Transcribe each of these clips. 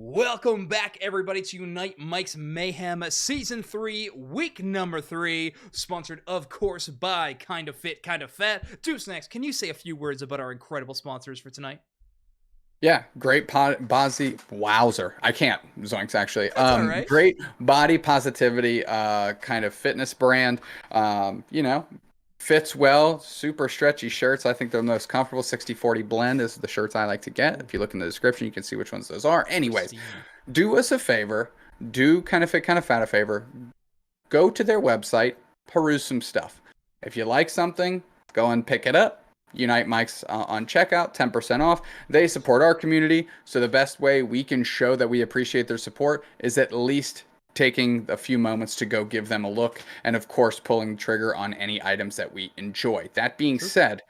Welcome back, everybody, to Unite Mike's Mayhem Season 3, Week number 3, sponsored, of course, by Kinda Fit, Kinda Fat. Deuce Snacks, can you say a few words about our incredible sponsors for tonight? Yeah, great Bozzy Wowzer. I can't Zoinks actually. That's all right. Great body positivity kind of fitness brand. Fits well, super stretchy shirts. I think they're the most comfortable. 60/40 blend is the shirts I like to get. If you look in the description, you can see which ones those are. Anyways, Pristine. do us a favor, do kind of fit, kind of fat a favor. Go to their website, peruse some stuff. If you like something, go and pick it up. Unite Mike's on checkout, 10% off. They support our community, so the best way we can show that we appreciate their support is at least taking a few moments to go give them a look, and of course, pulling the trigger on any items that we enjoy. That being said,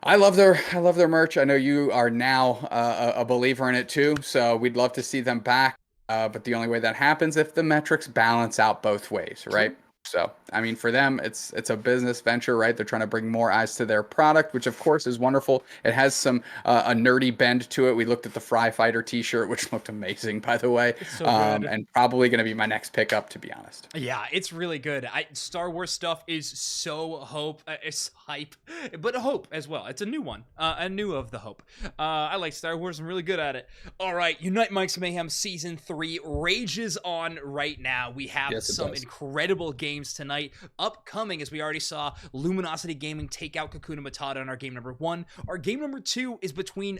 I love their merch. I know you are now a believer in it too, so we'd love to see them back. But the only way that happens if the metrics balance out both ways, right? So, I mean, for them, it's a business venture, right? They're trying to bring more eyes to their product, which of course is wonderful. It has some a nerdy bend to it. We looked at the Fry Fighter T-shirt, which looked amazing, by the way, It's so good. and probably going to be my next pickup, to be honest. Yeah, it's really good. Star Wars stuff is so it's hype, but hope as well. It's a new one, a new of the hope. I like Star Wars. I'm really good at it. All right, Unite Mike's Mayhem Season 3 rages on right now. We have some incredible games tonight. Upcoming, as we already saw, Luminosity Gaming take out Kakuna Matata in our game number 1. Our game number 2 is between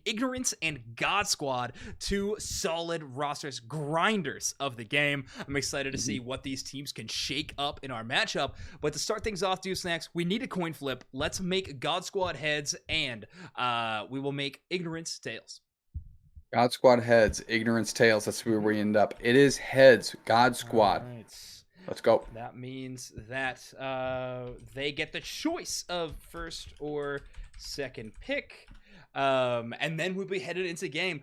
Ignorance and God Squad, two solid rosters, grinders of the game. I'm excited to see what these teams can shake up in our matchup. But to start things off, Deuce Snacks, we need a coin flip. Let's make God Squad heads, and we will make Ignorance tails. God Squad heads, Ignorance tails. That's where we end up. It is heads, God Squad. All right. Let's go. That means that they get the choice of first or second pick. And then we'll be headed into game.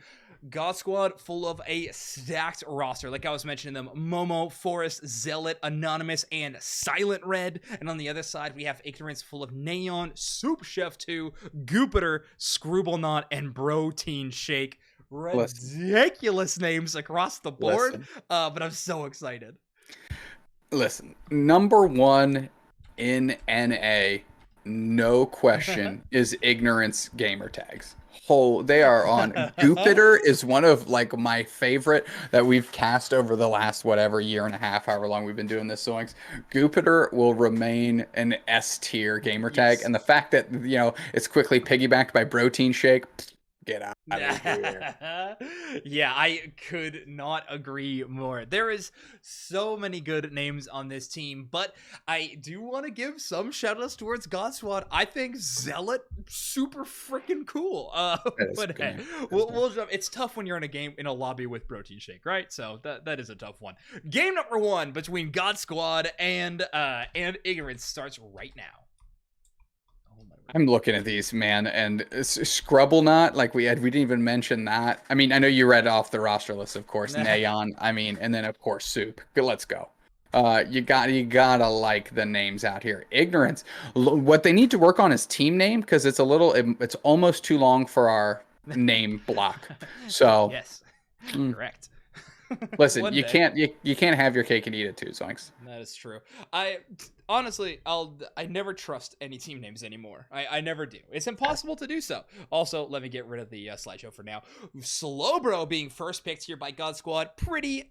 God Squad full of a stacked roster. Like I was mentioning them, Momo, Forest, Zealot, Anonymous, and Silent Red. And on the other side, we have Ignorance full of Neon, Soup Chef 2, Goopiter, Scrubble and Protein Shake. Ridiculous names across the board. But I'm so excited. Listen, number 1 in NA, no question, is Ignorance gamer tags. They are on. Goopiter is one of like my favorite that we've cast over the last whatever year and a half, however long we've been doing this. So Goopiter will remain an S tier gamer tag, and the fact that it's quickly piggybacked by Protein Shake. Get out of here. Yeah, I could not agree more. There is so many good names on this team, but I do want to give some shout-outs towards God Squad. I think Zealot, super freaking cool. But hey, we'll jump. It's tough when you're in a lobby with Protein Shake, right? So that is a tough one. Game number 1 between God Squad and Ignorance starts right now. I'm looking at these, man, and Scrubble like we didn't even mention that. I mean, I know you read off the roster list, of course, Neon, and then of course Soup. Let's go. You gotta like the names out here. Ignorance. What they need to work on is team name, because it's it's almost too long for our name block. So yes, correct. Listen, you can't have your cake and eat it too, Zoinks. That is true. Honestly, I never trust any team names anymore. I never do. It's impossible to do so. Also, let me get rid of the slideshow for now. Slowbro being first picked here by God Squad. Pretty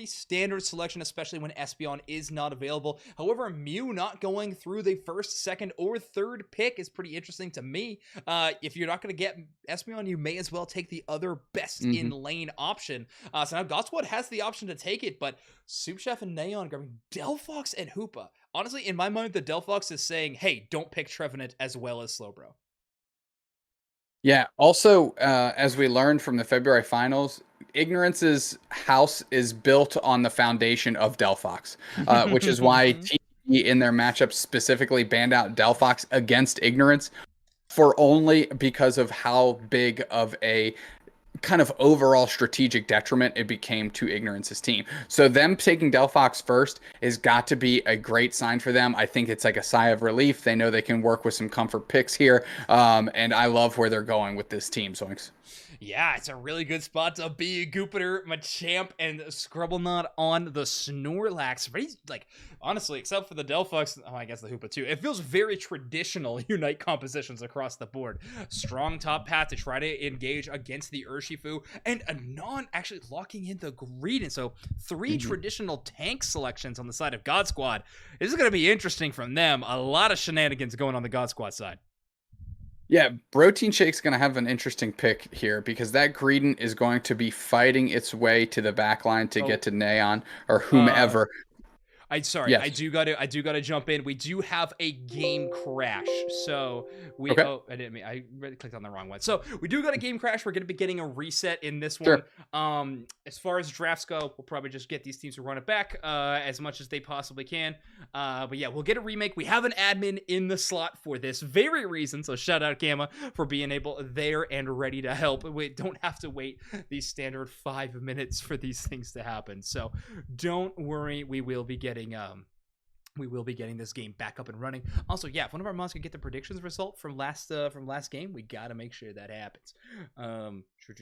standard selection, especially when Espeon is not available. However, Mew not going through the first, second, or third pick is pretty interesting to me. If you're not going to get Espeon, you may as well take the other best in lane option. So now God Squad has the option to take it, but Soup Chef and Neon grabbing Delphox and Hoopa. Honestly, in my mind, the Delphox is saying, hey, don't pick Trevenant as well as Slowbro. Yeah. Also, as we learned from the February finals, Ignorance's house is built on the foundation of Delphox, which is why TD in their matchup specifically banned out Delphox against Ignorance for only because of how big of a kind of overall strategic detriment it became to Ignorance's team. So them taking Delphox first has got to be a great sign for them. I think it's like a sigh of relief. They know they can work with some comfort picks here. And I love where they're going with this team, Zoinks. Yeah, it's a really good spot to be. Jupiter, Machamp, and Scrubblenut on the Snorlax. Very, like, honestly, except for the Delphox, oh, I guess the Hoopa too, it feels very traditional Unite compositions across the board. Strong top path to try to engage against the Urshifu, and a actually locking in the Greedent. So 3 traditional tank selections on the side of God Squad. This is going to be interesting from them. A lot of shenanigans going on the God Squad side. Yeah, Protein Shake's going to have an interesting pick here because that Greedent is going to be fighting its way to the back line to get to Neon or whomever. I do gotta jump in. We do have a game crash. So we I clicked on the wrong one. So we do got a game crash. We're gonna be getting a reset in this one. As far as drafts go, we'll probably just get these teams to run it back as much as they possibly can. But yeah, we'll get a remake. We have an admin in the slot for this very reason. So shout out Gamma for being able there and ready to help. We don't have to wait these standard 5 minutes for these things to happen. So don't worry, we will be getting this game back up and running. Also, yeah, if one of our mods can get the predictions result from last game, we gotta make sure that happens.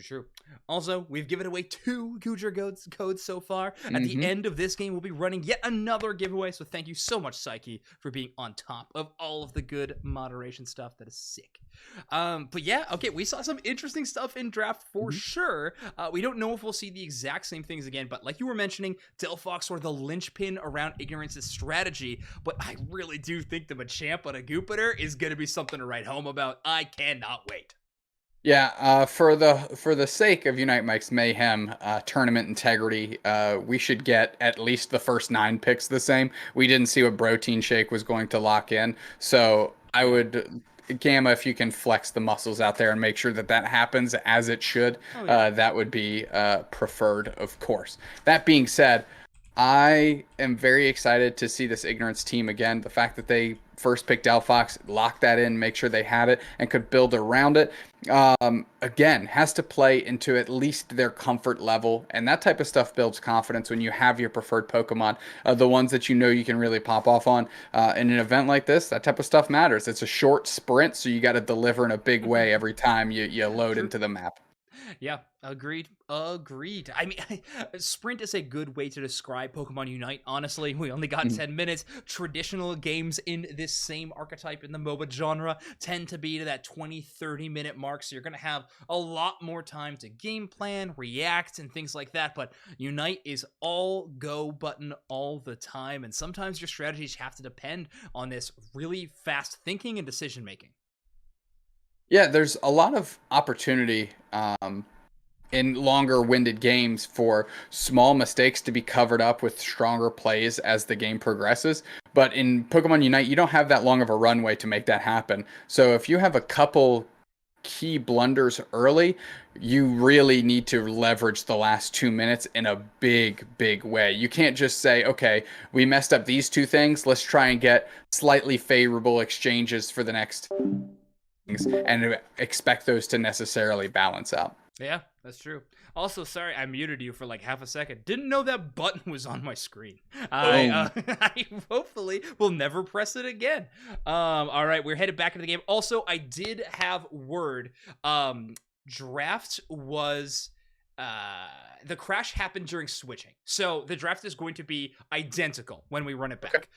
True. Also, we've given away 2 Gujar codes so far. At the end of this game, we'll be running yet another giveaway. So thank you so much, Psyche, for being on top of all of the good moderation stuff. That is sick. But yeah, okay, we saw some interesting stuff in draft for sure. We don't know if we'll see the exact same things again, but like you were mentioning, Delphox were the linchpin around Ignorance's strategy. But I really do think the Machamp on a Jupiter is going to be something to write home about. I cannot wait. Yeah, for the sake of Unite Mike's Mayhem tournament integrity, we should get at least the first 9 picks the same. We didn't see what Protein Shake was going to lock in, so I would, Gamma, if you can flex the muscles out there and make sure that that happens as it should, that would be preferred, of course. That being said, I am very excited to see this Ignorance team again. The fact that they first picked Delphox, locked that in, make sure they had it, and could build around it. Again, has to play into at least their comfort level, and that type of stuff builds confidence when you have your preferred Pokemon, the ones that you know you can really pop off on. In an event like this, that type of stuff matters. It's a short sprint, so you got to deliver in a big way every time you load into the map. Yeah, agreed. I mean, sprint is a good way to describe Pokemon Unite. Honestly, we only got 10 minutes. Traditional games in this same archetype in the MOBA genre tend to be to that 20-30 minute mark, so you're going to have a lot more time to game plan, react, and things like that. But Unite is all go button all the time, and sometimes your strategies have to depend on this really fast thinking and decision making. Yeah, there's a lot of opportunity in longer winded games for small mistakes to be covered up with stronger plays as the game progresses. But in Pokemon Unite, you don't have that long of a runway to make that happen. So if you have a couple key blunders early, you really need to leverage the last 2 minutes in a big way. You can't just say, okay, we messed up these 2 things, let's try and get slightly favorable exchanges for the next and expect those to necessarily balance out. Yeah, that's true. Also, sorry, I muted you for like half a second. Didn't know that button was on my screen. I hopefully will never press it again. All right, we're headed back into the game. Also, I did have word. Draft was the crash happened during switching, so the draft is going to be identical when we run it back.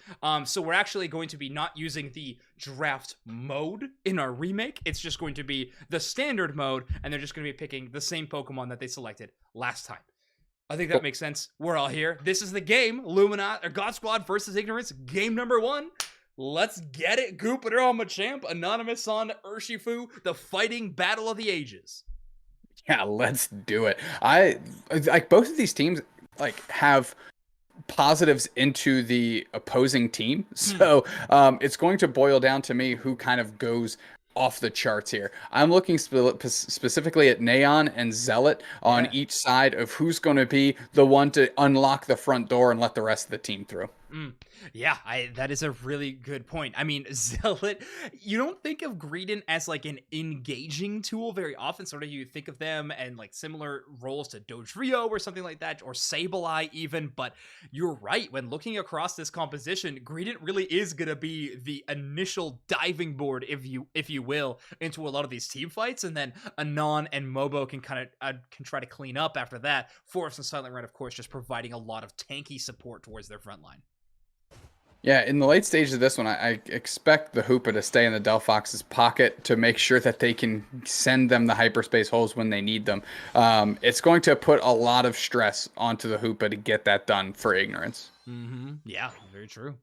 So we're actually going to be not using the draft mode in our remake. It's just going to be the standard mode, and they're just going to be picking the same Pokemon that they selected last time. I think that makes sense. We're all here. This is the game, God Squad versus Ignorance, game number 1. Let's get it. Jupiter on Machamp, Anonymous on Urshifu, the fighting battle of the ages. Yeah, let's do it. I like both of these teams have positives into the opposing team. So it's going to boil down to me who kind of goes off the charts here. I'm looking specifically at Neon and Zealot on each side of who's going to be the one to unlock the front door and let the rest of the team through. Mm. Yeah, that is a really good point. I mean, Zealot, you don't think of Greedent as like an engaging tool very often. Sort of you think of them and like similar roles to Dodrio or something like that, or Sableye even. But you're right. When looking across this composition, Greedent really is gonna be the initial diving board, if you will, into a lot of these team fights, and then Anon and Mobo can kind of can try to clean up after that. Forest and Silent Red, of course, just providing a lot of tanky support towards their front line. Yeah, in the late stages of this one, I expect the Hoopa to stay in the Delphox's pocket to make sure that they can send them the hyperspace holes when they need them. It's going to put a lot of stress onto the Hoopa to get that done for Ignorance. Yeah, very true.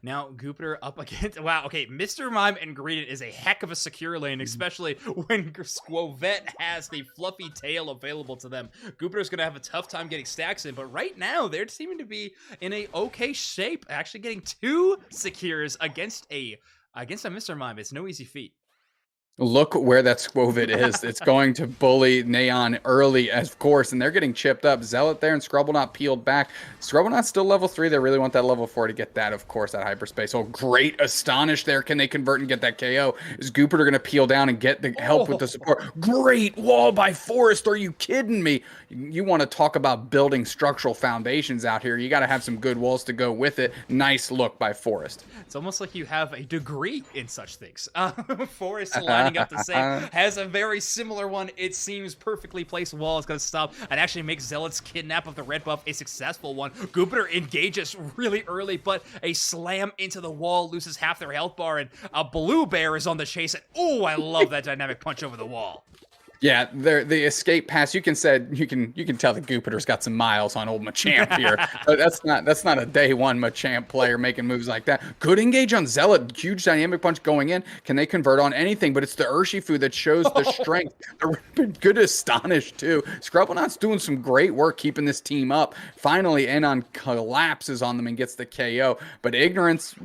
Now, Goopter up against... Wow, okay, Mr. Mime and Greedent is a heck of a secure lane, especially when Squovette has the fluffy tail available to them. Goopter's going to have a tough time getting stacks in, but right now, they're seeming to be in a okay shape, actually getting 2 secures against a Mr. Mime. It's no easy feat. Look where that Squovit is. It's going to bully Neon early, of course, and they're getting chipped up. Zealot there and Scrubble peeled back. Scrubble still level 3. They really want that level 4 to get that, of course, that hyperspace. Oh, great. Astonish there. Can they convert and get that KO? Is Goopert going to peel down and get the help with the support? Great wall by Forest. Are you kidding me? You want to talk about building structural foundations out here. You got to have some good walls to go with it. Nice look by Forest. It's almost like you have a degree in such things. Forest lining up the same has a very similar one. It seems perfectly placed wall is going to stop and actually make Zealot's kidnap of the red buff a successful one. Goopter engages really early, but a slam into the wall loses half their health bar, and a blue bear is on the chase. And oh, I love that dynamic punch over the wall. Yeah, the escape pass. You can tell the Goopiter's got some miles on old Machamp here. That's not a day one Machamp player making moves like that. Good engage on Zealot. Huge dynamic punch going in. Can they convert on anything? But it's the Urshifu that shows the strength. Good Astonish too. Scrubblenot's doing some great work keeping this team up. Finally, Anon collapses on them and gets the KO. But Ignorance.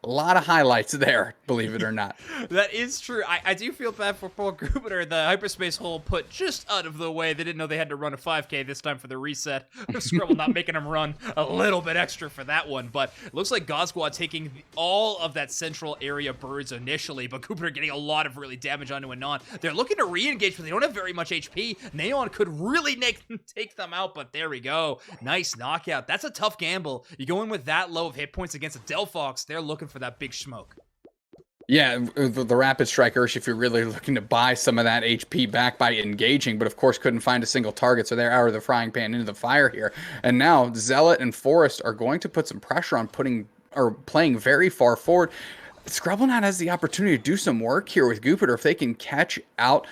A lot of highlights there, believe it or not. That is true. I do feel bad for poor Jupiter. The hyperspace hole put just out of the way. They didn't know they had to run a 5K this time for the reset. Scrubble not making them run a little bit extra for that one. But it looks like God Squad taking all of that central area birds initially, but Jupiter getting a lot of really damage onto Anon. They're looking to re-engage, but they don't have very much HP. Neon could really take them out, but there we go. Nice knockout. That's a tough gamble. You go in with that low of hit points against a Delphox, they're looking for that big smoke. Yeah, the Rapid Strike Ursh, if you're really looking to buy some of that HP back by engaging, but of course couldn't find a single target, so they're out of the frying pan into the fire here. And now Zealot and Forest are going to put some pressure on playing very far forward. Scrubblenot has the opportunity to do some work here with Goopiter if they can catch out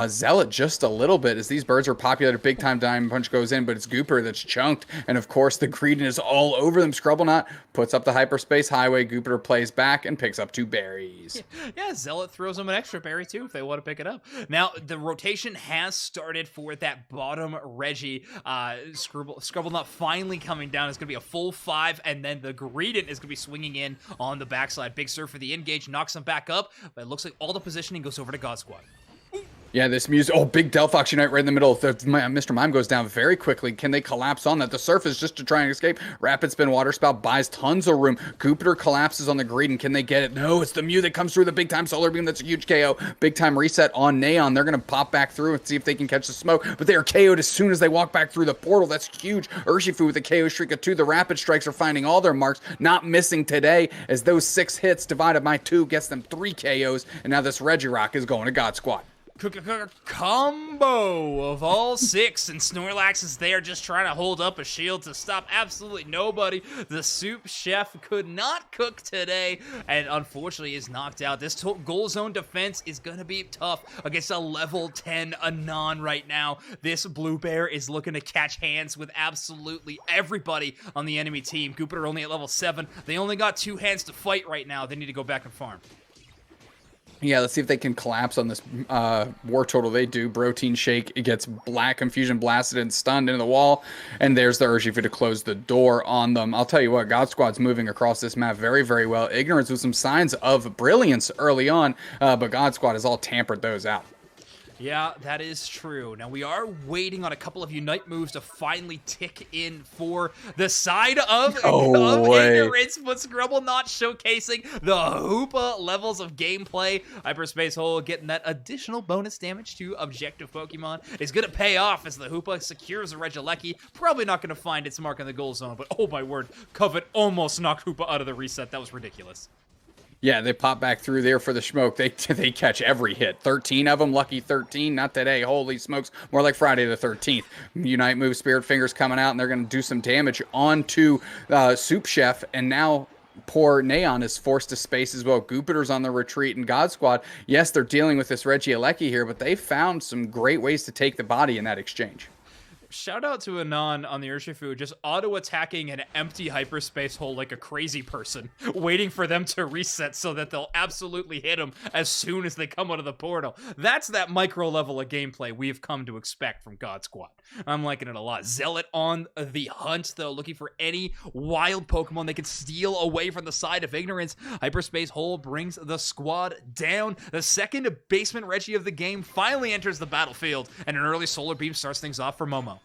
Zealot just a little bit, as these birds are populated. Big time Diamond Punch goes in, but it's Goopiter that's chunked, and of course the Greedent is all over them. Scrubblenot puts up the hyperspace highway. Goopiter plays back and picks up 2 berries. Yeah, Zealot throws them an extra berry too if they want to pick it up. Now the rotation has started for that bottom Reggie. Scrubblenot finally coming down. It's going to be a full 5, and then the Greedent is going to be swinging in on the backside. Big Surf for the engage, knocks him back up, but it looks like all the positioning goes over to God Squad. Yeah, this music. Oh, big Delphox Unite right in the middle. Mr. Mime goes down very quickly. Can they collapse on that? The surface just to try and escape. Rapid Spin Water Spout buys tons of room. Goopiter collapses on the Greedent. Can they get it? No, it's the Mew that comes through the big time Solar Beam. That's a huge KO. Big time reset on Neon. They're going to pop back through and see if they can catch the smoke, but they are KO'd as soon as they walk back through the portal. That's huge. Urshifu with a KO streak of 2. The Rapid Strikes are finding all their marks. Not missing today, as those 6 hits divided by 2 gets them 3 KOs, and now this Regirock is going to God Squad. Combo of all 6, and Snorlax is there just trying to hold up a shield to stop absolutely nobody. The Soup Chef could not cook today, and unfortunately is knocked out. This goal zone defense is going to be tough against a level 10 Anon right now. This Blue Bear is looking to catch hands with absolutely everybody on the enemy team. Goopiter only at level 7. They only got 2 hands to fight right now. They need to go back and farm. Yeah, let's see if they can collapse on this War Total. They do. Protein Shake. It gets Black Confusion blasted and stunned into the wall. And there's the Urshifu to close the door on them. I'll tell you what, God Squad's moving across this map very, very well. Ignorance with some signs of brilliance early on, but God Squad has all tampered those out. Yeah, that is true. Now, we are waiting on a couple of Unite moves to finally tick in for the side of Way. Ignorance, but Scrubble not showcasing the Hoopa levels of gameplay. Hyperspace Hole getting that additional bonus damage to objective Pokemon is going to pay off as the Hoopa secures the Regieleki. Probably not going to find its mark in the goal zone, but oh my word, Covet almost knocked Hoopa out of the reset. That was ridiculous. Yeah, they pop back through there for the smoke. They catch every hit. 13 of them, lucky 13. Not today. Holy smokes. More like Friday the 13th. Unite move, Spirit Fingers coming out, and they're going to do some damage onto Soup Chef. And now poor Neon is forced to space as well. Goopiter's on the retreat, and God Squad, yes, they're dealing with this Regieleki here, but they found some great ways to take the body in that exchange. Shout out to Anon on the Urshifu, just auto-attacking an empty hyperspace hole like a crazy person, waiting for them to reset so that they'll absolutely hit them as soon as they come out of the portal. That's that micro level of gameplay we've come to expect from God Squad. I'm liking it a lot. Zealot on the hunt, though, looking for any wild Pokemon they can steal away from the side of Ignorance. Hyperspace Hole brings the squad down. The second basement Reggie of the game finally enters the battlefield, and an early Solar Beam starts things off for Momo.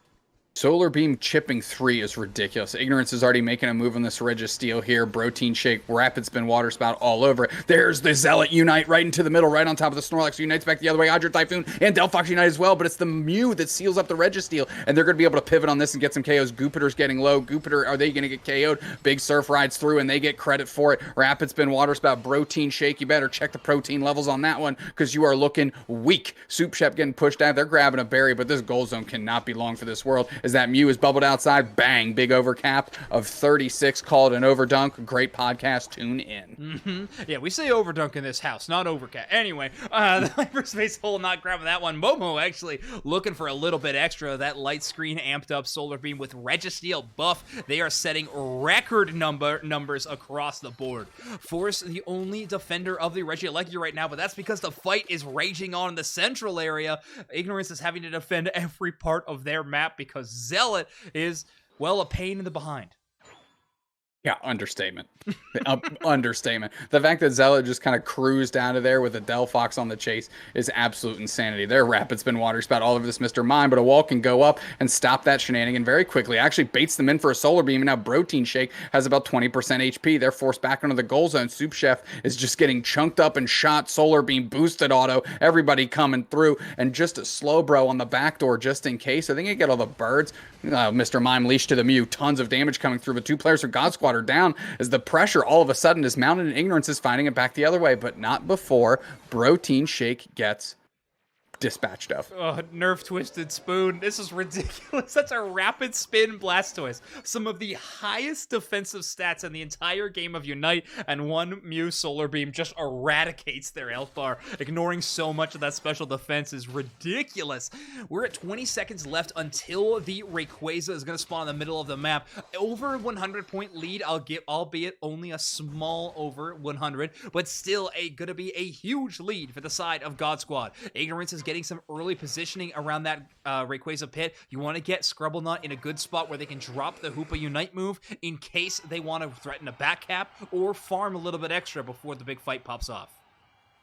Solar Beam chipping 3 is ridiculous. Ignorance is already making a move on this Registeel here. Protein Shake, Rapid Spin, Water Spout all over it. There's the Zealot Unite right into the middle, right on top of the Snorlax. Unites back the other way. Hydro Typhoon and Delphox Unite as well, but it's the Mew that seals up the Registeel, and they're going to be able to pivot on this and get some KOs. Goopiter's getting low. Goopiter, are they going to get KO'd? Big Surf rides through, and they get credit for it. Rapid Spin, Water Spout, Protein Shake. You better check the protein levels on that one because you are looking weak. Soup Chef getting pushed out. They're grabbing a berry, but this goal zone cannot be long for this world as that Mew is bubbled outside. Bang, big overcap of 36, called an overdunk. Great podcast, tune in. Yeah, we say overdunk in this house, not overcat. Anyway, the Hyperspace Hole not grabbing that one. Momo actually looking for a little bit extra. That light screen amped up Solar Beam with Registeel buff. They are setting record numbers across the board. Force the only defender of the Regieleki right now, but that's because the fight is raging on in the central area. Ignorance is having to defend every part of their map because Zealot is, well, a pain in the behind. Yeah, understatement. Understatement. The fact that Zealot just kind of cruised out of there with a Delphox on the chase is absolute insanity. Their Rapid Spin, Water Spout all over this Mr. Mime, but a wall can go up and stop that shenanigan very quickly. Actually baits them in for a Solar Beam, and now Protein Shake has about 20% HP. They're forced back into the goal zone. Soup Chef is just getting chunked up and shot. Solar Beam, boosted auto, everybody coming through, and just a Slowbro on the back door just in case. I think you get all the birds. Mr. Mime leash to the Mew. Tons of damage coming through, but two players from God Squad are down as the pressure all of a sudden is mounted and Ignorance is finding it back the other way, but not before Protein Shake gets dispatched of. Oh, Nerf Twisted Spoon. This is ridiculous. That's a Rapid Spin Blastoise. Some of the highest defensive stats in the entire game of Unite, and one Mew Solar Beam just eradicates their health bar. Ignoring so much of that special defense is ridiculous. We're at 20 seconds left until the Rayquaza is going to spawn in the middle of the map. Over 100 point lead, albeit only a small over 100, but still going to be a huge lead for the side of God Squad. Ignorance is getting some early positioning around that Rayquaza pit. You want to get Scrubblenut in a good spot where they can drop the Hoopa Unite move in case they want to threaten a back cap or farm a little bit extra before the big fight pops off.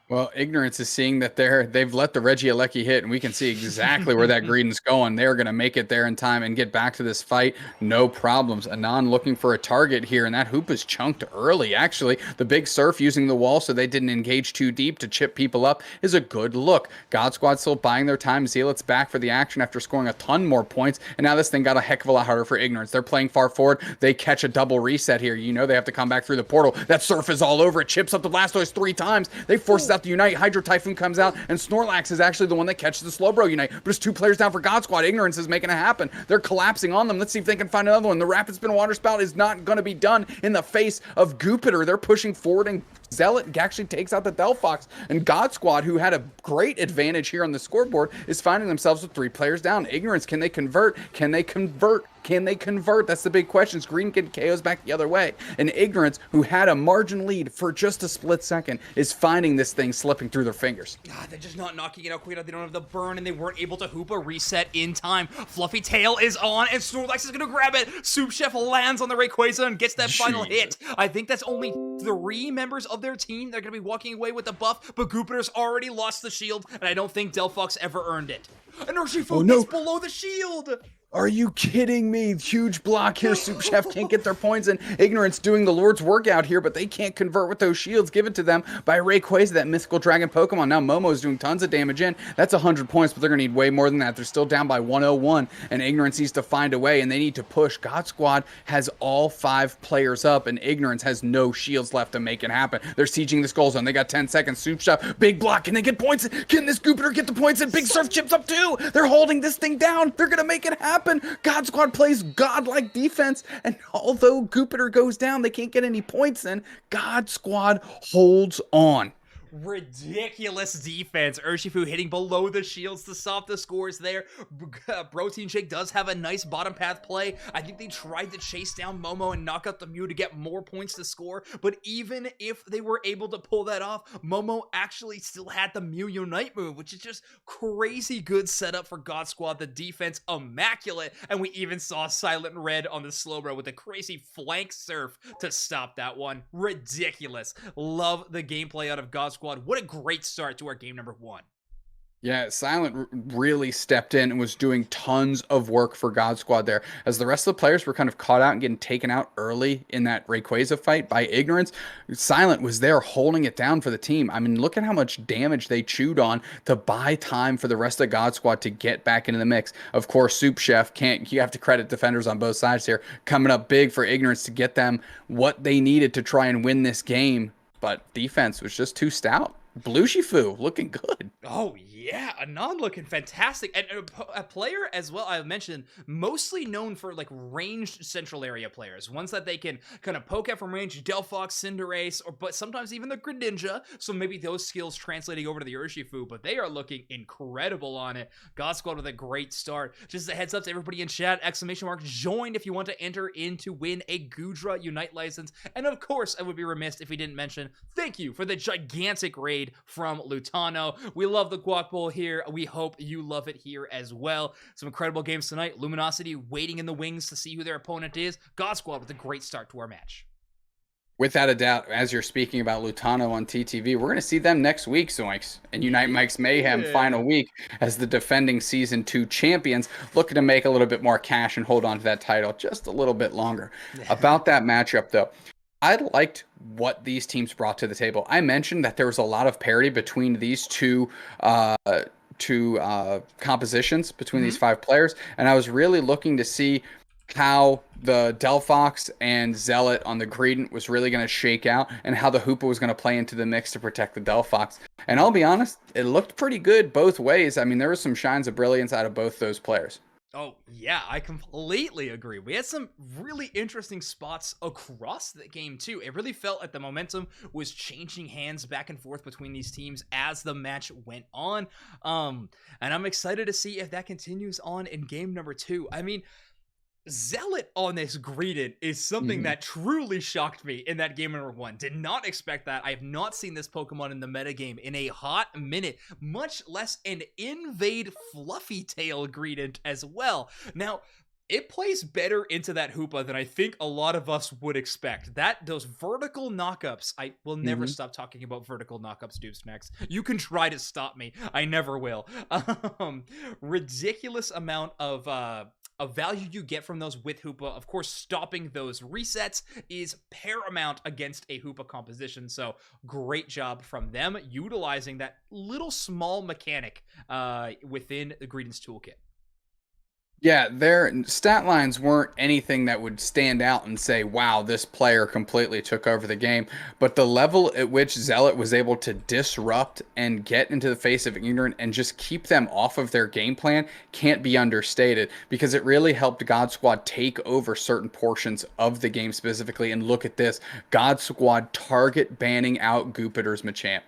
Well, Ignorance is seeing that they've let the Regieleki hit, and we can see exactly where that Greedent's going. They're going to make it there in time and get back to this fight. No problems. Anon looking for a target here, and that hoop is chunked early, actually. The big Surf using the wall so they didn't engage too deep to chip people up is a good look. God Squad still buying their time. Zealot's back for the action after scoring a ton more points, and now this thing got a heck of a lot harder for Ignorance. They're playing far forward. They catch a double reset here. You know they have to come back through the portal. That Surf is all over. It chips up the Blastoise 3 times. They force out the Unite. Hydro Typhoon comes out, and Snorlax is actually the one that catches the Slowbro Unite. But it's 2 players down for God Squad. Ignorance is making it happen. They're collapsing on them. Let's see if they can find another one. The Rapid Spin Water Spout is not going to be done in the face of Goopiter. They're pushing forward, and Zealot actually takes out the Delphox. And God Squad, who had a great advantage here on the scoreboard, is finding themselves with 3 players down. Ignorance, can they convert? Can they convert? Can they convert? That's the big question. Green getting KOs back the other way. And Ignorance, who had a margin lead for just a split second, is finding this thing slipping through their fingers. God, they're just not knocking it out quick enough. They don't have the burn, and they weren't able to Hoopa reset in time. Fluffy Tail is on, and Snorlax is going to grab it. Soup Chef lands on the Rayquaza and gets that final hit. I think that's only 3 members of their team. They're going to be walking away with the buff, but Jupiter's already lost the shield, and I don't think Delphox ever earned it. And Urshifu gets below the shield! Are you kidding me? Huge block here. Soup Chef can't get their points in. Ignorance doing the Lord's work out here, but they can't convert with those shields given to them by Rayquaza, that mythical dragon Pokemon. Now Momo's doing tons of damage in. That's 100 points, but they're going to need way more than that. They're still down by 101, and Ignorance needs to find a way, and they need to push. God Squad has all 5 players up, and Ignorance has no shields left to make it happen. They're sieging this goal zone. They got 10 seconds. Soup Chef, big block. Can they get points? Can this Jupiter get the points? And Big Surf chips up too. They're holding this thing down. They're going to make it happen. God Squad plays godlike defense, and although Jupiter goes down, they can't get any points in. God Squad holds on. Ridiculous defense. Urshifu hitting below the shields to stop the scores there. Protein Shake does have a nice bottom path play. I think they tried to chase down Momo and knock out the Mew to get more points to score, but even if they were able to pull that off, Momo actually still had the Mew Unite move, which is just crazy good setup for God Squad. The defense immaculate, and we even saw Silent Red on the slow row with a crazy flank surf to stop that one. Ridiculous. Love the gameplay out of God Squad. What a great start to our game number 1. Yeah, Silent really stepped in and was doing tons of work for God Squad there. As the rest of the players were kind of caught out and getting taken out early in that Rayquaza fight by Ignorance, Silent was there holding it down for the team. I mean, look at how much damage they chewed on to buy time for the rest of God Squad to get back into the mix. Of course, Soup Chef you have to credit defenders on both sides here, coming up big for Ignorance to get them what they needed to try and win this game. But defense was just too stout. Blueshifu looking good. Oh yeah, Anand looking fantastic, and a player as well. I mentioned mostly known for like ranged central area players, ones that they can kind of poke at from range. Delphox, Cinderace, but sometimes even the Greninja. So maybe those skills translating over to the Urshifu, but they are looking incredible on it. God Squad with a great start. Just a heads up to everybody in chat! Exclamation mark join if you want to enter in to win a Gudra Unite license. And of course, I would be remiss if we didn't mention thank you for the gigantic raid from Lutano. We love the Guac Bowl here. We hope you love it here as well. Some incredible games tonight. Luminosity waiting in the wings to see who their opponent is. God Squad with a great start to our match. Without a doubt, as you're speaking about Lutano on TTV, we're going to see them next week, Zoinks, and Unite Mike's Mayhem final week as the defending Season 2 champions, looking to make a little bit more cash and hold on to that title just a little bit longer. About that matchup, though, I liked what these teams brought to the table. I mentioned that there was a lot of parity between these two compositions between these 5 players, and I was really looking to see how the Delphox and Zealot on the Greedent was really going to shake out, and how the Hoopa was going to play into the mix to protect the Delphox. And I'll be honest, it looked pretty good both ways. I mean, there was some shines of brilliance out of both those players. Oh, yeah, I completely agree. We had some really interesting spots across the game, too. It really felt like the momentum was changing hands back and forth between these teams as the match went on. And I'm excited to see if that continues on in game number 2. I mean, Zealot on this Greedent is something that truly shocked me in that game number 1. Did not expect that. I have not seen this Pokemon in the metagame in a hot minute, much less an Invade Fluffy Tail Greedent as well. Now, it plays better into that Hoopa than I think a lot of us would expect. Those vertical knockups, I will never stop talking about vertical knockups, Doobsnacks. You can try to stop me. I never will. Ridiculous amount of value you get from those with Hoopa. Of course, stopping those resets is paramount against a Hoopa composition, so great job from them utilizing that little small mechanic within the Greedent's toolkit. Yeah, their stat lines weren't anything that would stand out and say, wow, this player completely took over the game. But the level at which Zealot was able to disrupt and get into the face of Ignorant and just keep them off of their game plan can't be understated, because it really helped God Squad take over certain portions of the game specifically. And look at this, God Squad target banning out Jupiter's Machamp.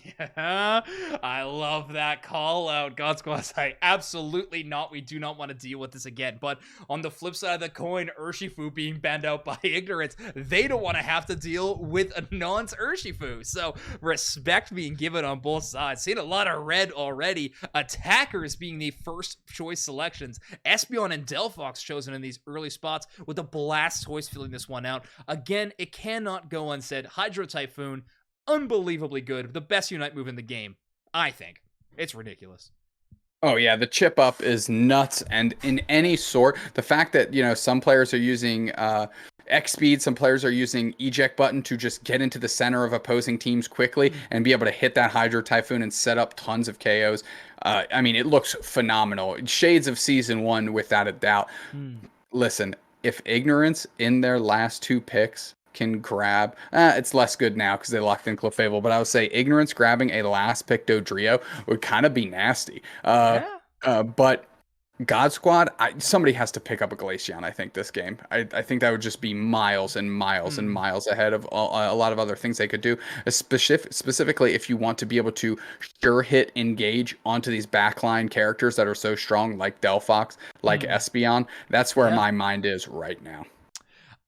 Yeah, I love that call out. God Squad's like, absolutely not. We do not want to deal with this again. But on the flip side of the coin, Urshifu being banned out by Ignorance, they don't want to have to deal with Anon's Urshifu. So respect being given on both sides. Seeing a lot of red already. Attackers being the first choice selections. Espeon and Delphox chosen in these early spots, with the Blastoise filling this one out. Again, it cannot go unsaid. Hydro Typhoon, unbelievably good. The best Unite move in the game, I think. It's ridiculous. Oh yeah, the chip up is nuts, and in any sort, the fact that some players are using X speed, some players are using eject button to just get into the center of opposing teams quickly and be able to hit that Hydro Typhoon and set up tons of KOs. I mean, it looks phenomenal. Shades of Season 1 without a doubt. Listen, if Ignorance in their last 2 picks can grab, it's less good now because they locked in Clefable, but I would say Ignorance grabbing a last pick Dodrio would kind of be nasty. Yeah. But God Squad, somebody has to pick up a Glaceon, I think, this game. I think that would just be miles and miles and miles ahead of a lot of other things they could do. Specifically, if you want to be able to sure hit engage onto these backline characters that are so strong, like Delphox, like Espeon, that's where my mind is right now.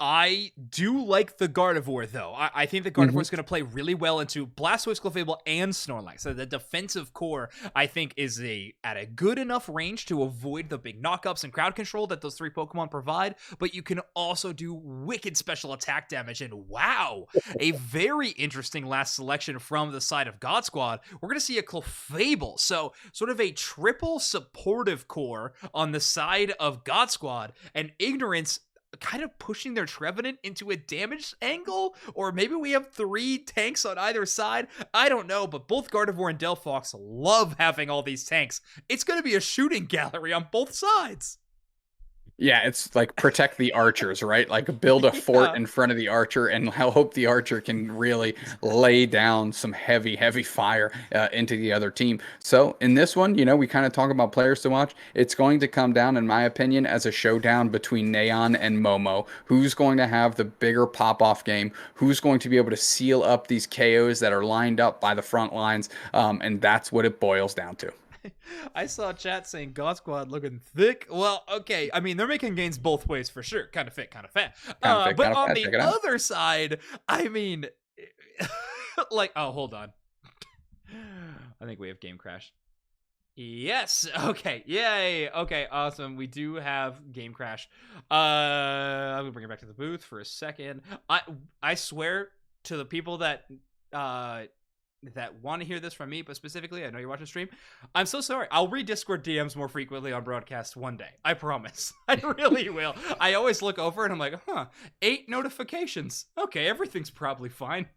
I do like the Gardevoir, though. I think the Gardevoir is going to play really well into Blastoise, Clefable, and Snorlax. So the defensive core, I think, is at a good enough range to avoid the big knockups and crowd control that those 3 Pokemon provide. But you can also do wicked special attack damage. And wow, a very interesting last selection from the side of God Squad. We're going to see a Clefable. So sort of a triple supportive core on the side of God Squad, and Ignorance kind of pushing their Trevenant into a damage angle, or maybe we have 3 tanks on either side. I don't know, but both Gardevoir and Delphox love having all these tanks. It's going to be a shooting gallery on both sides. Yeah, it's like protect the archers, right? Like build a fort in front of the archer and hope the archer can really lay down some heavy, heavy fire into the other team. So in this one, we kind of talk about players to watch. It's going to come down, in my opinion, as a showdown between Neon and Momo. Who's going to have the bigger pop-off game? Who's going to be able to seal up these KOs that are lined up by the front lines? And that's what it boils down to. I saw chat saying God Squad looking thick. Well, okay. I mean, they're making gains both ways for sure. Kind of fit, kind of fat. But on the other side, I mean, like, oh, hold on. I think we have game crash. Yes. Okay. Yay. Okay. Awesome. We do have game crash. I'm gonna bring it back to the booth for a second. I swear to the people that want to hear this from me, but specifically, I know you're watching stream, I'm so sorry. I'll read Discord DMs more frequently on broadcast one day. I promise. I really will. I always look over and I'm like, 8 notifications. Okay, everything's probably fine.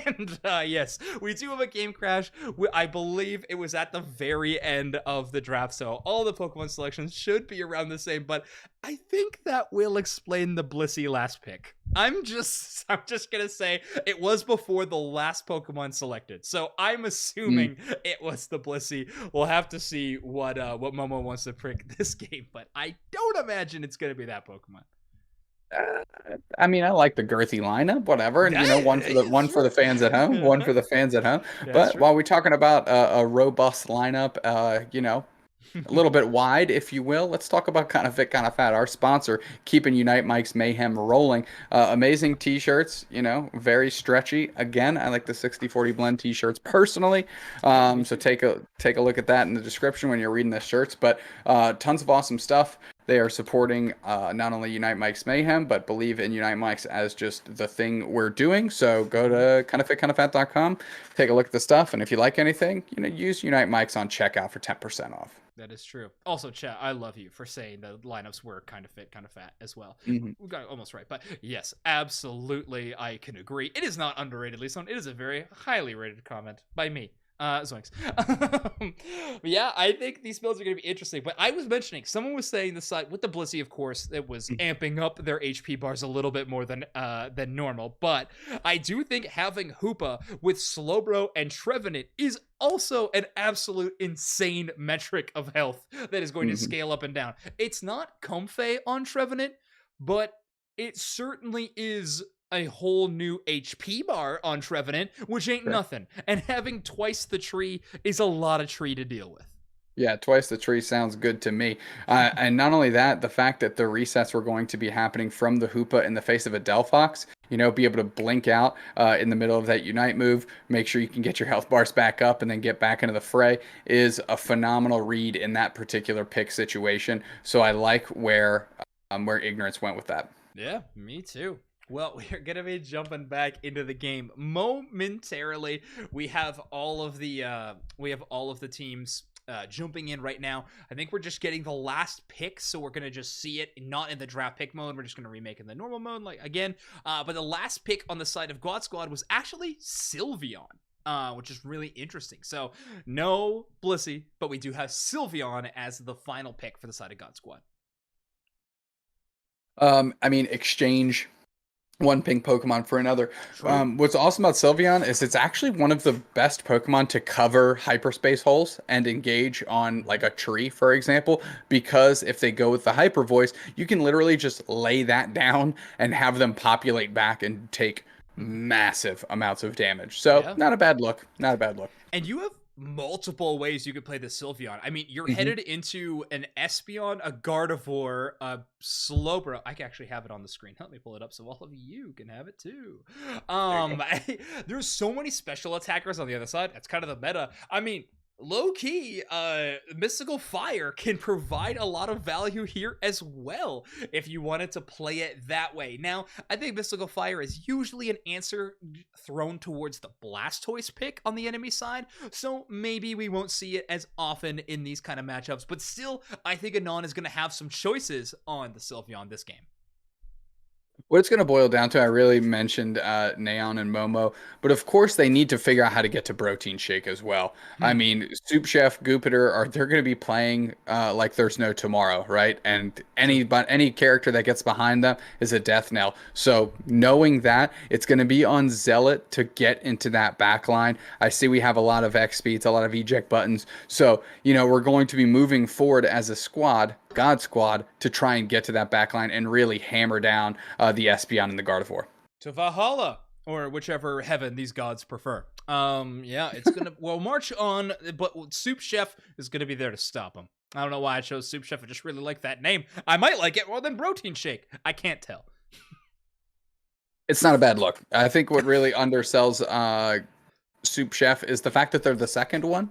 And yes, we do have a game crash. I believe it was at the very end of the draft, so all the Pokemon selections should be around the same, but I think that will explain the Blissey last pick. I'm just gonna say it was before the last Pokemon selected, so I'm assuming it was the Blissey. We'll have to see what Momo wants to pick this game, but I don't imagine it's gonna be that Pokemon. I mean, I like the girthy lineup, whatever, and one for the fans at home, one for the fans at home. But while we're talking about a robust lineup, a little bit wide, if you will, let's talk about Kind of Fit, Kind of Fat, our sponsor, keeping Unite Mike's Mayhem rolling. Amazing t-shirts, very stretchy. Again, I like the 60-40 blend t-shirts personally. So take a look at that in the description when you're reading the shirts. But tons of awesome stuff. They are supporting not only Unite Mike's Mayhem, but believe in Unite Mike's as just the thing we're doing. So go to kindoffitkindofat.com, take a look at the stuff, and if you like anything, use Unite Mike's on checkout for 10% off. That is true. Also, chat, I love you for saying the lineups were kind of fit, kind of fat as well. Mm-hmm. We got it almost right. But yes, absolutely, I can agree. It is not underrated, Lisa. It is a very highly rated comment by me. Zoinks. But yeah, I think these builds are going to be interesting. But I was mentioning, someone was saying the side with the Blissey, of course, it was amping up their HP bars a little bit more than normal. But I do think having Hoopa with Slowbro and Trevenant is also an absolute insane metric of health that is going to scale up and down. It's not Comfey on Trevenant, but it certainly is a whole new HP bar on Trevenant, which ain't nothing. And having twice the tree is a lot of tree to deal with. Yeah, twice the tree sounds good to me. And not only that, the fact that the resets were going to be happening from the Hoopa in the face of a Delphox, be able to blink out in the middle of that Unite move, make sure you can get your health bars back up and then get back into the fray is a phenomenal read in that particular pick situation. So I like where Ignorance went with that. Yeah, me too. Well, we're gonna be jumping back into the game momentarily. We have all of the teams jumping in right now. I think we're just getting the last pick, so we're gonna just see it not in the draft pick mode. We're just gonna remake in the normal mode, like again. But the last pick on the side of God Squad was actually Sylveon. Which is really interesting. So, no Blissey, but we do have Sylveon as the final pick for the side of God Squad. I mean, exchange one pink Pokemon for another. True. What's awesome about Sylveon is it's actually one of the best Pokemon to cover hyperspace holes and engage on like a tree, for example, because if they go with the hyper voice, you can literally just lay that down and have them populate back and take massive amounts of damage. So Yeah. not a bad look. Not a bad look. And you have multiple ways you could play the Sylveon. I mean, you're Mhm. headed into an Espeon, a Gardevoir, a Slowbro. I can actually have it on the screen. Let me pull it up so all of you can have it too. There's so many special attackers on the other side. That's kind of the meta. I mean, low key, Mystical Fire can provide a lot of value here as well if you wanted to play it that way. Now, I think Mystical Fire is usually an answer thrown towards the Blastoise pick on the enemy side, so maybe we won't see it as often in these kind of matchups, but still, I think Anon is going to have some choices on the Sylveon this game. What it's going to boil down to, I really mentioned Neon and Momo, but of course they need to figure out how to get to Protein Shake as well. I mean, Soup Chef, Goopiter, they're going to be playing like there's no tomorrow, right? And any character that gets behind them is a death knell. So knowing that, it's going to be on Zealot to get into that back line. I see we have a lot of X speeds, a lot of eject buttons. So, we're going to be moving forward as a squad, God Squad, to try and get to that back line and really hammer down the Espeon and the Gardevoir. To Valhalla, or whichever heaven these gods prefer. Yeah, it's gonna march on, but Soup Chef is gonna be there to stop him. I don't know why I chose Soup Chef. I just really like that name. I might like it more than Protein Shake. I can't tell. It's not a bad look. I think what really undersells Soup Chef is the fact that they're the second one,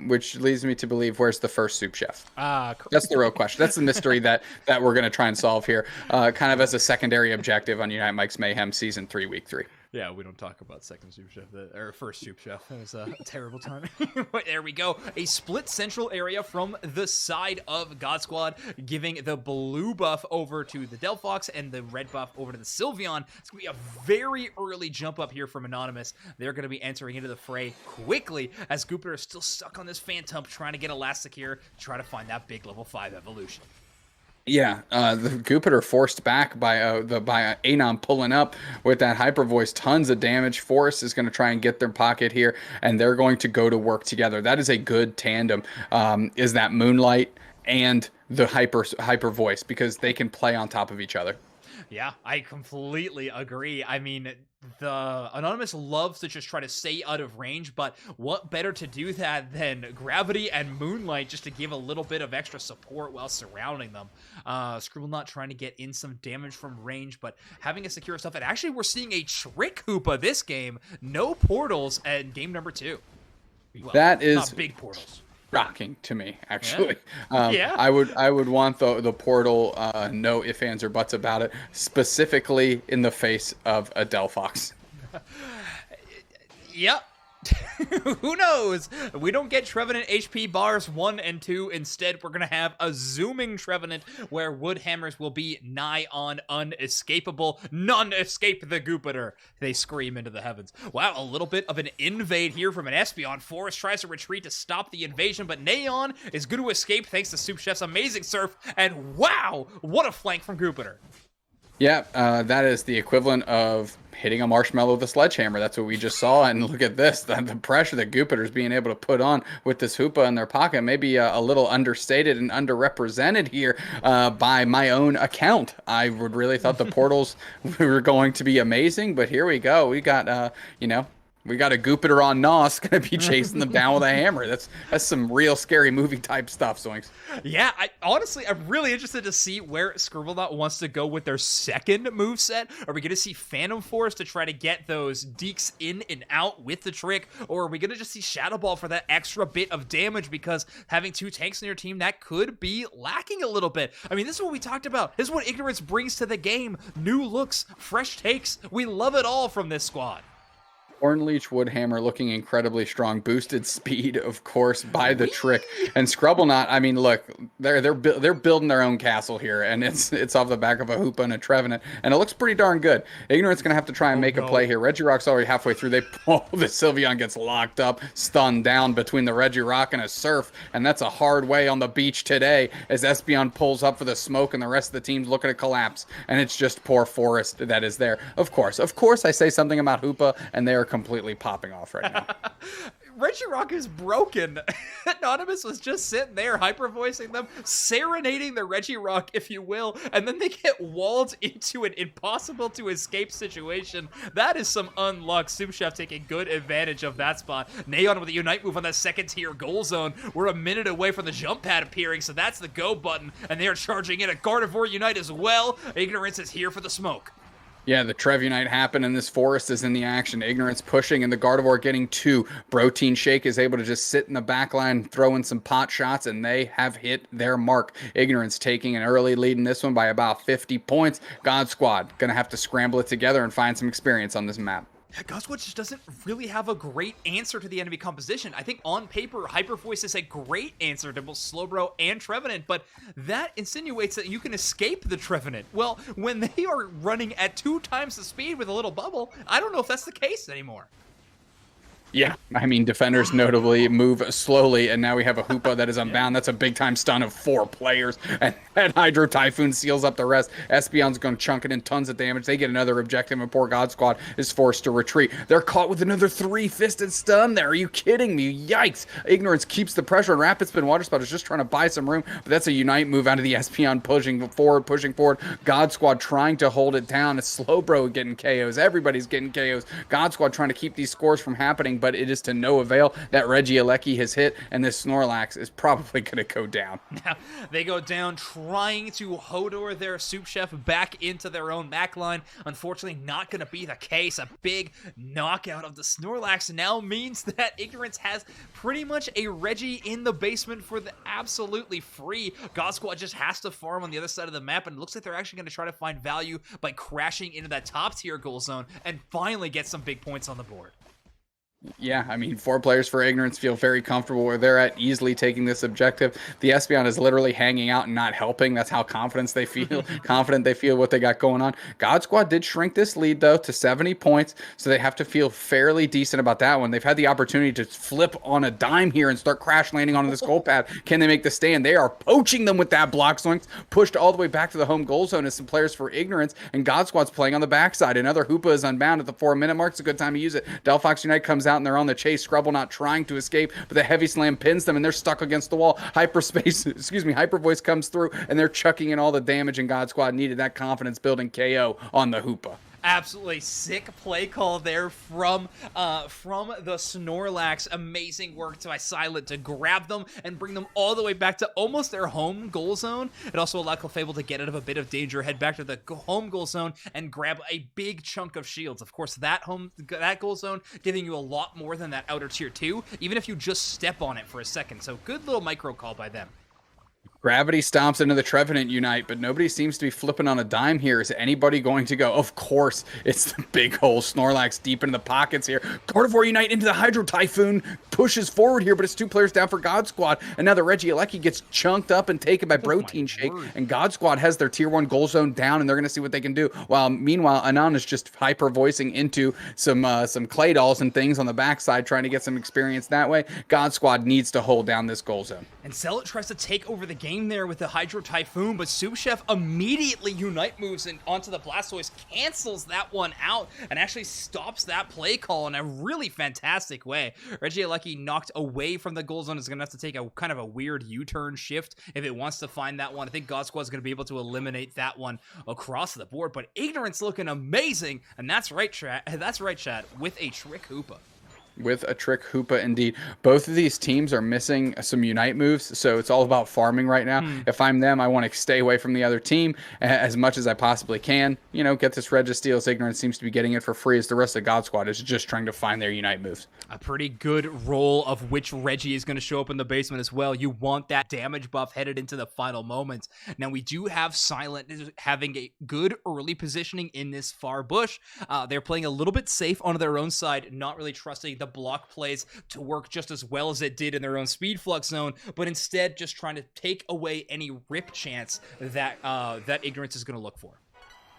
which leads me to believe where's the first Soup Chef. That's the real question. That's the mystery that we're going to try and solve here, kind of as a secondary objective on Unite Mike's Mayhem Season 3, Week 3. Yeah, we don't talk about second Soup Chef, or first Soup Chef. That was a terrible timing. There we go. A split central area from the side of God Squad, giving the blue buff over to the Delphox and the red buff over to the Sylveon. It's going to be a very early jump up here from Anonymous. They're going to be entering into the fray quickly as Goopiter is still stuck on this Phantom, trying to get Elastic here to try to find that big level 5 evolution. Yeah, the Goopiter forced back by Anon pulling up with that Hyper Voice. Tons of damage. Forest is going to try and get their pocket here, and they're going to go to work together. That is a good tandem. Is that Moonlight and the Hyper Voice, because they can play on top of each other. Yeah, I completely agree. I mean, the Anonymous loves to just try to stay out of range, but what better to do that than Gravity and Moonlight just to give a little bit of extra support while surrounding them. Scribblenut trying to get in some damage from range, but having a secure stuff. And actually, we're seeing a Trick Hoopa this game. No portals in game number 2. Well, that is not big portals. Shocking to me, actually. Yeah. I would want the portal, no ifs, ands, or buts about it, specifically in the face of a Delphox. Yep. Who knows? We don't get Trevenant HP bars 1 and 2. Instead, we're going to have a zooming Trevenant where Wood Hammers will be nigh on unescapable. None escape the Goopiter. They scream into the heavens. Wow, a little bit of an invade here from an Espeon. Forest tries to retreat to stop the invasion, but Neon is going to escape thanks to Soup Chef's amazing surf. And wow, what a flank from Goopiter. Yeah, that is the equivalent of hitting a marshmallow with a sledgehammer. That's what we just saw. And look at this, the pressure that Goopiter's being able to put on with this Hoopa in their pocket. Maybe a little understated and underrepresented here by my own account. I would really thought the portals were going to be amazing, but here we go. We got, We got a Goopiter on Nos gonna be chasing them down with a hammer. That's some real scary movie type stuff, Zoinks. Yeah, I'm really interested to see where Scribblenauts wants to go with their second moveset. Are we going to see Phantom Force to try to get those deeks in and out with the trick? Or are we going to just see Shadow Ball for that extra bit of damage? Because having 2 tanks in your team, that could be lacking a little bit. I mean, this is what we talked about. This is what Ignorance brings to the game. New looks, fresh takes. We love it all from this squad. Hornleech Woodhammer looking incredibly strong, boosted speed, of course, by the trick. And Scrubbleknot, I mean, look, they're building their own castle here, and it's off the back of a Hoopa and a Trevenant, and it looks pretty darn good. Ignorant's gonna have to try and make a play here. Regirock's already halfway through. The Sylveon gets locked up, stunned down between the Regirock and a Surf, and that's a hard way on the beach today as Espeon pulls up for the smoke, and the rest of the team's looking to collapse, and it's just poor Forest that is there. Of course, I say something about Hoopa, and they are completely popping off right now. Regirock is broken. Anonymous was just sitting there hyper voicing them, serenading the Regirock, if you will, and then they get walled into an impossible to escape situation. That is some unluck. Subchef taking good advantage of that spot. Neon with a Unite move on that second tier goal zone. We're a minute away from the jump pad appearing, so that's the go button, and they are charging in a Gardevoir Unite as well. Ignorance is here for the smoke. Yeah, the Trevenite happened, and this Forest is in the action. Ignorance pushing, and the Gardevoir getting 2. Protein Shake is able to just sit in the back line, throw in some pot shots, and they have hit their mark. Ignorance taking an early lead in this one by about 50 points. God Squad going to have to scramble it together and find some experience on this map. God Squad just doesn't really have a great answer to the enemy composition. I think on paper, Hyper Voice is a great answer to both Slowbro and Trevenant, but that insinuates that you can escape the Trevenant. Well, when they are running at 2 times the speed with a little bubble, I don't know if that's the case anymore. Yeah, I mean, defenders notably move slowly, and now we have a Hoopa that is unbound. That's a big-time stun of 4 players, and that Hydro Typhoon seals up the rest. Espeon's going to chunk it in tons of damage. They get another objective, and poor God Squad is forced to retreat. They're caught with another 3-fisted stun there. Are you kidding me? Yikes. Ignorance keeps the pressure, and Rapid Spin Water Spout is just trying to buy some room, but that's a Unite move out of the Espeon pushing forward. God Squad trying to hold it down. It's Slowbro getting KOs. Everybody's getting KOs. God Squad trying to keep these scores from happening, but it is to no avail. That Regieleki has hit, and this Snorlax is probably going to go down. Now, they go down trying to Hodor their Soup Chef back into their own backline. Unfortunately, not going to be the case. A big knockout of the Snorlax now means that Ignorance has pretty much a Reggie in the basement for the absolutely free. God Squad just has to farm on the other side of the map, and it looks like they're actually going to try to find value by crashing into that top tier goal zone and finally get some big points on the board. Yeah, I mean, 4 players for Ignorance feel very comfortable where they're at, easily taking this objective. The Espeon is literally hanging out and not helping. That's how confident they feel what they got going on. God Squad did shrink this lead, though, to 70 points, so they have to feel fairly decent about that one. They've had the opportunity to flip on a dime here and start crash landing onto this goal pad. Can they make the stand? They are poaching them with that block swings, pushed all the way back to the home goal zone as some players for Ignorance, and God Squad's playing on the backside. Another Hoopa is unbound at the 4-minute mark. It's a good time to use it. Delphox Unite comes out, and they're on the chase. Scrubbleknot trying to escape, but the heavy slam pins them, and they're stuck against the wall. Hyper Voice comes through, and they're chucking in all the damage, and God Squad needed that confidence building KO on the Hoopa. Absolutely sick play call there from the Snorlax. Amazing work by Silent to grab them and bring them all the way back to almost their home goal zone. It also allowed Clefable to get out of a bit of danger, head back to the home goal zone, and grab a big chunk of shields. Of course, that goal zone giving you a lot more than that outer tier 2, even if you just step on it for a second. So good little micro call by them. Gravity stomps into the Trevenant Unite, but nobody seems to be flipping on a dime here. Is anybody going to go? Of course, it's the big hole Snorlax deep into the pockets here. Gardevoir Unite into the Hydro Typhoon, pushes forward here, but it's 2 players down for God Squad, and now the Regieleki gets chunked up and taken by Protein Shake, and God Squad has their tier 1 goal zone down, and they're going to see what they can do. While meanwhile, Anon is just hyper voicing into some clay dolls and things on the backside, trying to get some experience that way. God Squad needs to hold down this goal zone. And Zealot tries to take over the game there with the Hydro Typhoon, but Soup Chef immediately Unite moves and onto the Blastoise, cancels that one out, and actually stops that play call in a really fantastic way. Regieleki knocked away from the goal zone is going to have to take a kind of a weird U-turn shift if it wants to find that one. I think God Squad is going to be able to eliminate that one across the board, but Ignorance looking amazing, and that's right, Chad, with a Trick Hoopa. with a Trick Hoopa indeed. Both of these teams are missing some Unite moves, so it's all about farming right now. If I'm them, I want to stay away from the other team as much as I possibly can. You know, get this Registeel's Ignorance seems to be getting it for free, as the rest of God Squad is just trying to find their Unite moves. A pretty good roll of which Reggie is going to show up in the basement as well. You want that damage buff headed into the final moments. Now, we do have Silent having a good early positioning in this far bush. They're playing a little bit safe on their own side, not really trusting the block plays to work just as well as it did in their own speed flux zone, but instead just trying to take away any rip chance that that Ignorance is going to look for.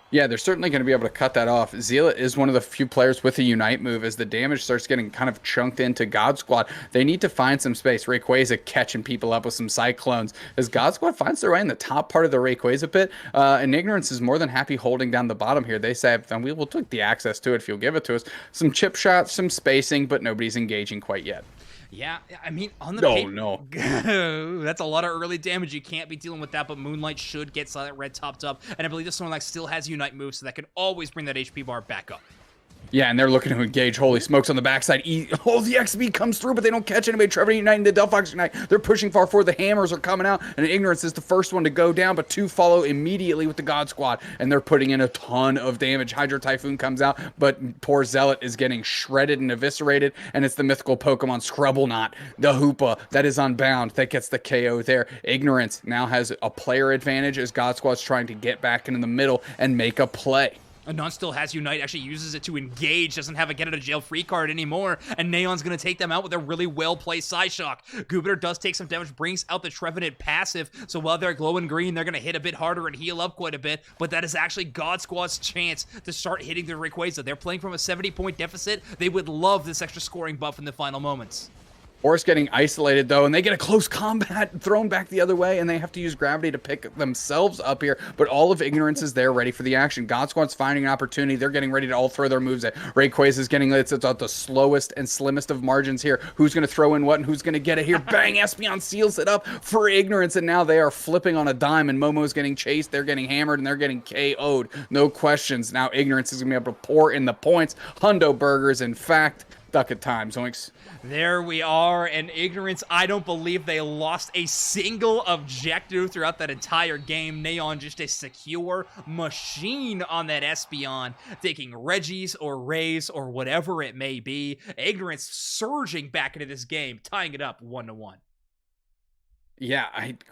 Yeah, they're certainly going to be able to cut that off. Zealot is one of the few players with a Unite move. As the damage starts getting kind of chunked into God Squad, they need to find some space. Rayquaza catching people up with some Cyclones. As God Squad finds their way in the top part of the Rayquaza pit, and Ignorance is more than happy holding down the bottom here. They say, we will take the access to it if you'll give it to us. Some chip shots, some spacing, but nobody's engaging quite yet. Yeah, I mean, on the No. That's a lot of early damage. You can't be dealing with that, but Moonlight should get Silent Red topped up, and I believe this Snorlax still has Unite moves, so that can always bring that HP bar back up. Yeah, and they're looking to engage. Holy smokes on the backside. The XP comes through, but they don't catch anybody. Trevor Unite into Delphox Unite. They're pushing far forward. The hammers are coming out, and Ignorance is the first one to go down, but two follow immediately with the God Squad, and they're putting in a ton of damage. Hydro Typhoon comes out, but poor Zealot is getting shredded and eviscerated, and it's the mythical Pokemon Scrubble the Hoopa, that is unbound, that gets the KO there. Ignorance now has a player advantage as God Squad's trying to get back into the middle and make a play. Anon still has Unite, actually uses it to engage, doesn't have a get out of jail free card anymore, and Neon's going to take them out with a really well-played Psyshock. Jupiter does take some damage, brings out the Trevenant passive, so while they're glowing green, they're going to hit a bit harder and heal up quite a bit, but that is actually God Squad's chance to start hitting the Rayquaza. They're playing from a 70-point deficit. They would love this extra scoring buff in the final moments. Force getting isolated, though, and they get a close combat thrown back the other way, and they have to use gravity to pick themselves up here. But all of Ignorance is there ready for the action. God Squad's finding an opportunity. They're getting ready to all throw their moves at. Rayquaza is getting it's at the slowest and slimmest of margins here. Who's going to throw in what and who's going to get it here? Bang! Espeon seals it up for Ignorance, and now they are flipping on a dime, and Momo's getting chased. They're getting hammered, and they're getting KO'd. No questions. Now Ignorance is going to be able to pour in the points. Hundo Burgers, in fact, duck at time. Zoinks. There we are, and Ignorance, I don't believe they lost a single objective throughout that entire game. Neon just a secure machine on that Espeon, taking Reggies or Rays or whatever it may be. Ignorance surging back into this game, tying it up 1-1. Yeah,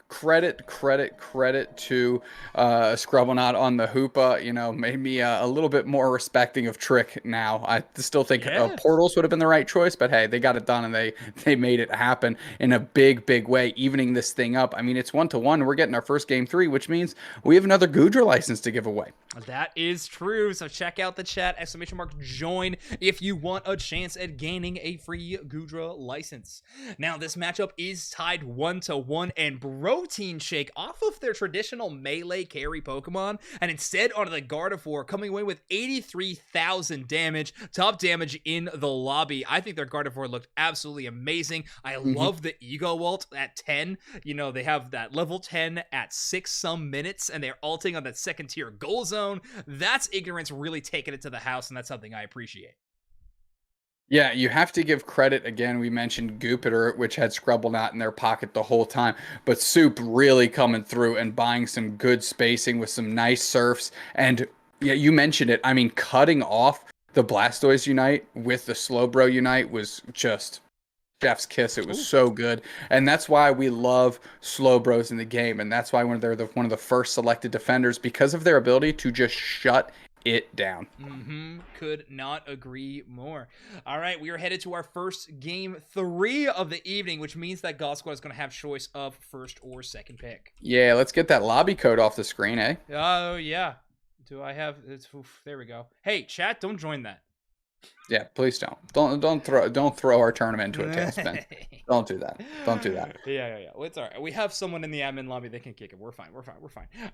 credit to Scrubblenot on the Hoopa. You know, made me a little bit more respecting of Trick now. I still think Portals would have been the right choice, but hey, they got it done, and they made it happen in a big way, evening this thing up. I mean, it's 1-1. We're getting our first game 3, which means we have another Goodra license to give away. That is true, so check out the chat, !join, if you want a chance at gaining a free Goodra license. Now, this matchup is tied 1-1, and Protein Shake off of their traditional melee carry Pokemon, and instead onto the Gardevoir, coming away with 83,000 damage, top damage in the lobby. I think their Gardevoir looked absolutely amazing. I love the Ego ult at 10. You know, they have that level 10 at 6 some minutes, and they're ulting on that second tier goal zone. That's Ignorance really taking it to the house, and that's something I appreciate. Yeah, you have to give credit. Again, we mentioned Goopiter, which had Scrubblenot in their pocket the whole time, but Soup really coming through and buying some good spacing with some nice surfs. And yeah, you mentioned it. I mean, cutting off the Blastoise Unite with the Slowbro Unite was just chef's kiss. It was so good, and that's why we love Slowbros in the game, and that's why they're one of the first selected defenders, because of their ability to just shut it down. Could not agree more. All right, we are headed to our first game 3 of the evening, which means that God Squad is going to have choice of first or second pick. Yeah, let's get that lobby code off the screen, eh? Oh, yeah. Do I have it? There we go. Hey, chat, don't join that. Yeah, please don't throw our tournament into a tailspin. Don't do that. Don't do that. Yeah. Well, it's all right. We have someone in the admin lobby that can kick it. We're fine.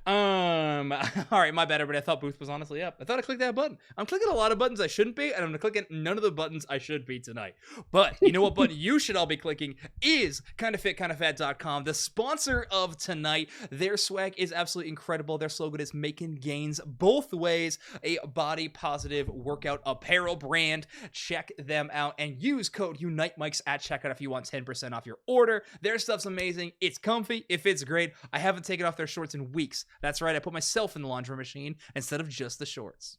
All right, my bad, everybody. I thought Booth was honestly up. I thought I clicked that button. I'm clicking a lot of buttons I shouldn't be, and I'm clicking none of the buttons I should be tonight. But you know what button you should all be clicking is kindofit.com, the sponsor of tonight. Their swag is absolutely incredible. Their slogan is making gains both ways. A body positive workout apparel brand brand. Check them out and use code UNITEMICS at checkout if you want 10% off your order. Their stuff's amazing. It's comfy. It fits great. I haven't taken off their shorts in weeks. That's right. I put myself in the laundry machine instead of just the shorts.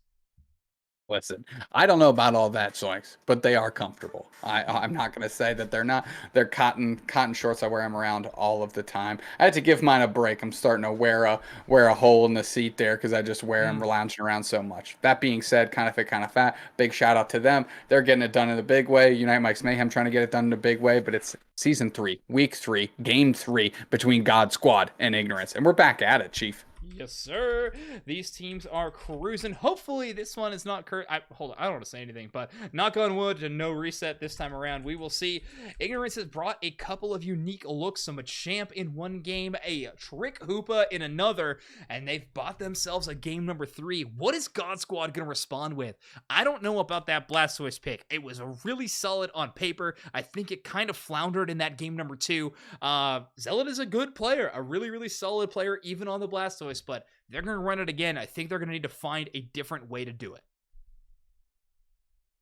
Listen, I don't know about all that, Zoinks, but they are comfortable. I'm not gonna say that they're not. They're cotton shorts. I wear them around all of the time. I had to give mine a break. I'm starting to wear a hole in the seat there because I just wear them lounging around so much. That being said, kind of fit, kind of fat. Big shout out to them. They're getting it done in a big way. Unite Mike's Mayhem trying to get it done in a big way, but it's season 3, week 3, game 3 between God Squad and Ignorance, and we're back at it, Chief. Yes, sir. These teams are cruising. Hopefully, this one is not hold on, I don't want to say anything, but knock on wood and no reset this time around. We will see. Ignorance has brought a couple of unique looks. Some Machamp in one game, a Trick Hoopa in another, and they've bought themselves a game number 3. What is God Squad going to respond with? I don't know about that Blastoise pick. It was a really solid on paper. I think it kind of floundered in that game number 2. Zealot is a good player, a really, really solid player, even on the Blastoise, but they're going to run it again. I think they're going to need to find a different way to do it.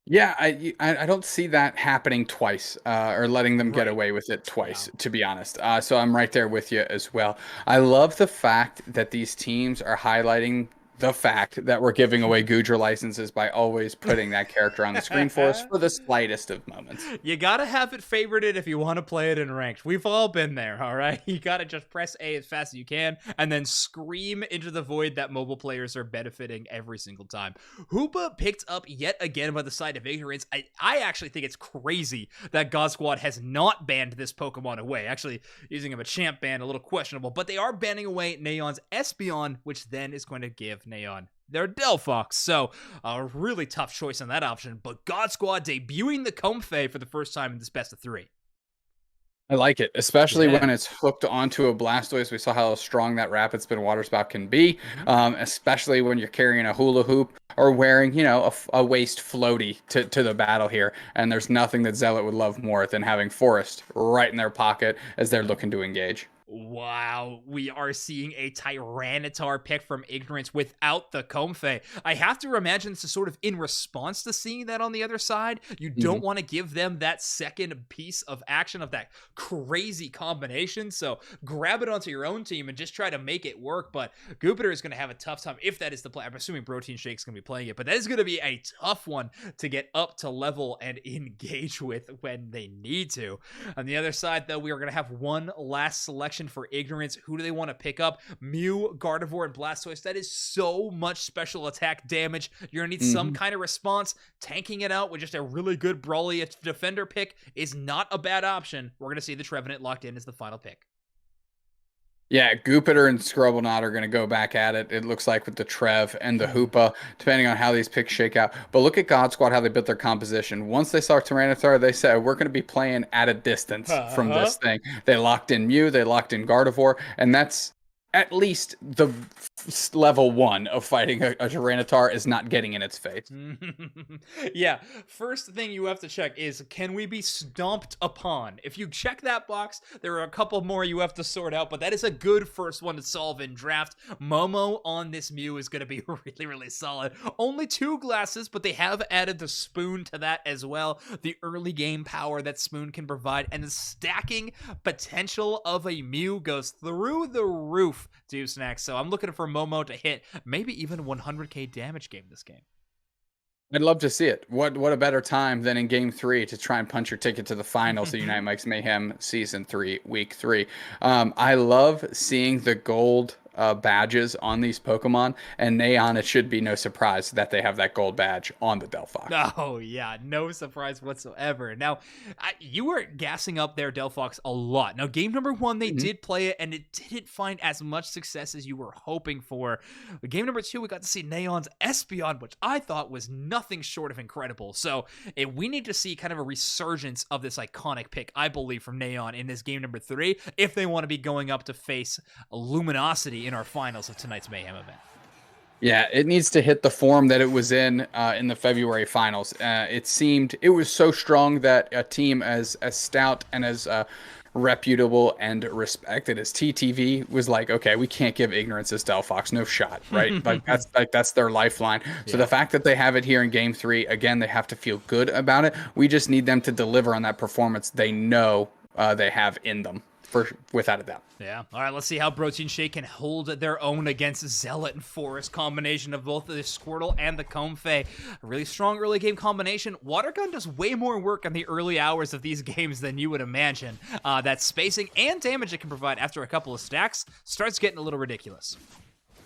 Yeah, I don't see that happening twice, or letting them get away with it twice, to be honest. So I'm right there with you as well. I love the fact that these teams are highlighting the fact that we're giving away Goodra licenses by always putting that character on the screen for us for the slightest of moments. You gotta have it favorited if you want to play it in ranked. We've all been there, all right? You gotta just press A as fast as you can and then scream into the void that mobile players are benefiting every single time. Hoopa picked up yet again by the side of Ignorance. I actually think it's crazy that God Squad has not banned this Pokemon away. Actually, using a Machamp ban, a little questionable, but they are banning away Neon's Espeon, which then is going to give Neon their Delphox. So a really tough choice on that option, but God Squad debuting the Comfey for the first time in this best of 3. I like it, especially when it's hooked onto a Blastoise. We saw how strong that Rapid Spin Water Spout can be, especially when you're carrying a hula hoop or wearing, a waist floaty to the battle here. And there's nothing that Zealot would love more than having Forest right in their pocket as they're looking to engage. Wow, we are seeing a Tyranitar pick from Ignorance without the Comfey. I have to imagine this is sort of in response to seeing that on the other side. You don't want to give them that second piece of action of that crazy combination, so grab it onto your own team and just try to make it work, but Jupiter is going to have a tough time if that is the play. I'm assuming Protein Shake's going to be playing it, but that is going to be a tough one to get up to level and engage with when they need to. On the other side, though, we are going to have one last selection for Ignorance. Who do they want to pick up? Mew, Gardevoir, and Blastoise. That is so much special attack damage. You're going to need some kind of response. Tanking it out with just a really good Brawly defender pick is not a bad option. We're going to see the Trevenant locked in as the final pick. Yeah, Jupiter and Scrubbleknot are going to go back at it, it looks like, with the Trev and the Hoopa, depending on how these picks shake out. But look at God Squad, how they built their composition. Once they saw Tyranitar, they said, we're going to be playing at a distance from this thing. They locked in Mew, they locked in Gardevoir, and that's at least the level 1 of fighting a Tyranitar is not getting in its face. Yeah, first thing you have to check is, can we be stomped upon? If you check that box, there are a couple more you have to sort out, but that is a good first one to solve in draft. Momo on this Mew is going to be really, really solid. Only 2 glasses, but they have added the Spoon to that as well. The early game power that Spoon can provide, and the stacking potential of a Mew goes through the roof, to Snacks. So I'm looking for Momo to hit maybe even 100k damage game this game. I'd love to see it. What a better time than in Game 3 to try and punch your ticket to the finals of Unite Mike's Mayhem Season 3, Week 3. I love seeing the gold badges on these Pokemon, and Neon, it should be no surprise that they have that gold badge on the Delphox. Oh yeah, no surprise whatsoever. Now, you were gassing up their Delphox a lot. Now, game number 1, they did play it, and it didn't find as much success as you were hoping for. But game number 2, we got to see Neon's Espeon, which I thought was nothing short of incredible. So we need to see kind of a resurgence of this iconic pick, I believe, from Neon in this game number 3, if they want to be going up to face Luminosity in our finals of tonight's Mayhem event. Yeah, it needs to hit the form that it was in the February finals. It seemed it was so strong that a team as stout and as reputable and respected, as TTV was like, okay, we can't give Ignorance this Delphox, no shot, right? That's their lifeline. So the fact that they have it here in game 3, again, they have to feel good about it. We just need them to deliver on that performance they know they have in them, without a doubt. Yeah. All right, let's see how Protein Shake can hold their own against Zealot and Forest. Combination of both the Squirtle and the Comfey. A really strong early game combination. Water Gun does way more work in the early hours of these games than you would imagine. That spacing and damage it can provide after a couple of stacks starts getting a little ridiculous.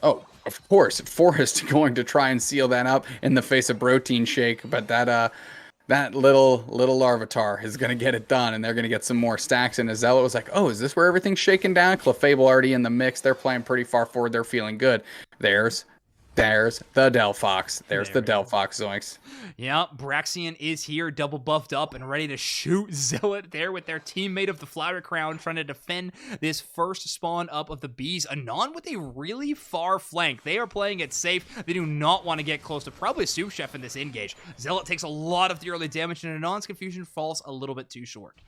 Oh, of course. Forest going to try and seal that up in the face of Protein Shake, but that little Larvitar is going to get it done, and they're going to get some more stacks. And Zealot was like, oh, is this where everything's shaking down? Clefable already in the mix. They're playing pretty far forward. They're feeling good. There's the Delphox. There's the Delphox, zoinks. Yeah, Braxian is here, double buffed up and ready to shoot Zealot there with their teammate of the Flower Crown trying to defend this first spawn up of the bees. Anon with a really far flank. They are playing it safe. They do not want to get close to probably Soup Chef in this engage. Zealot takes a lot of the early damage, and Anon's confusion falls a little bit too short.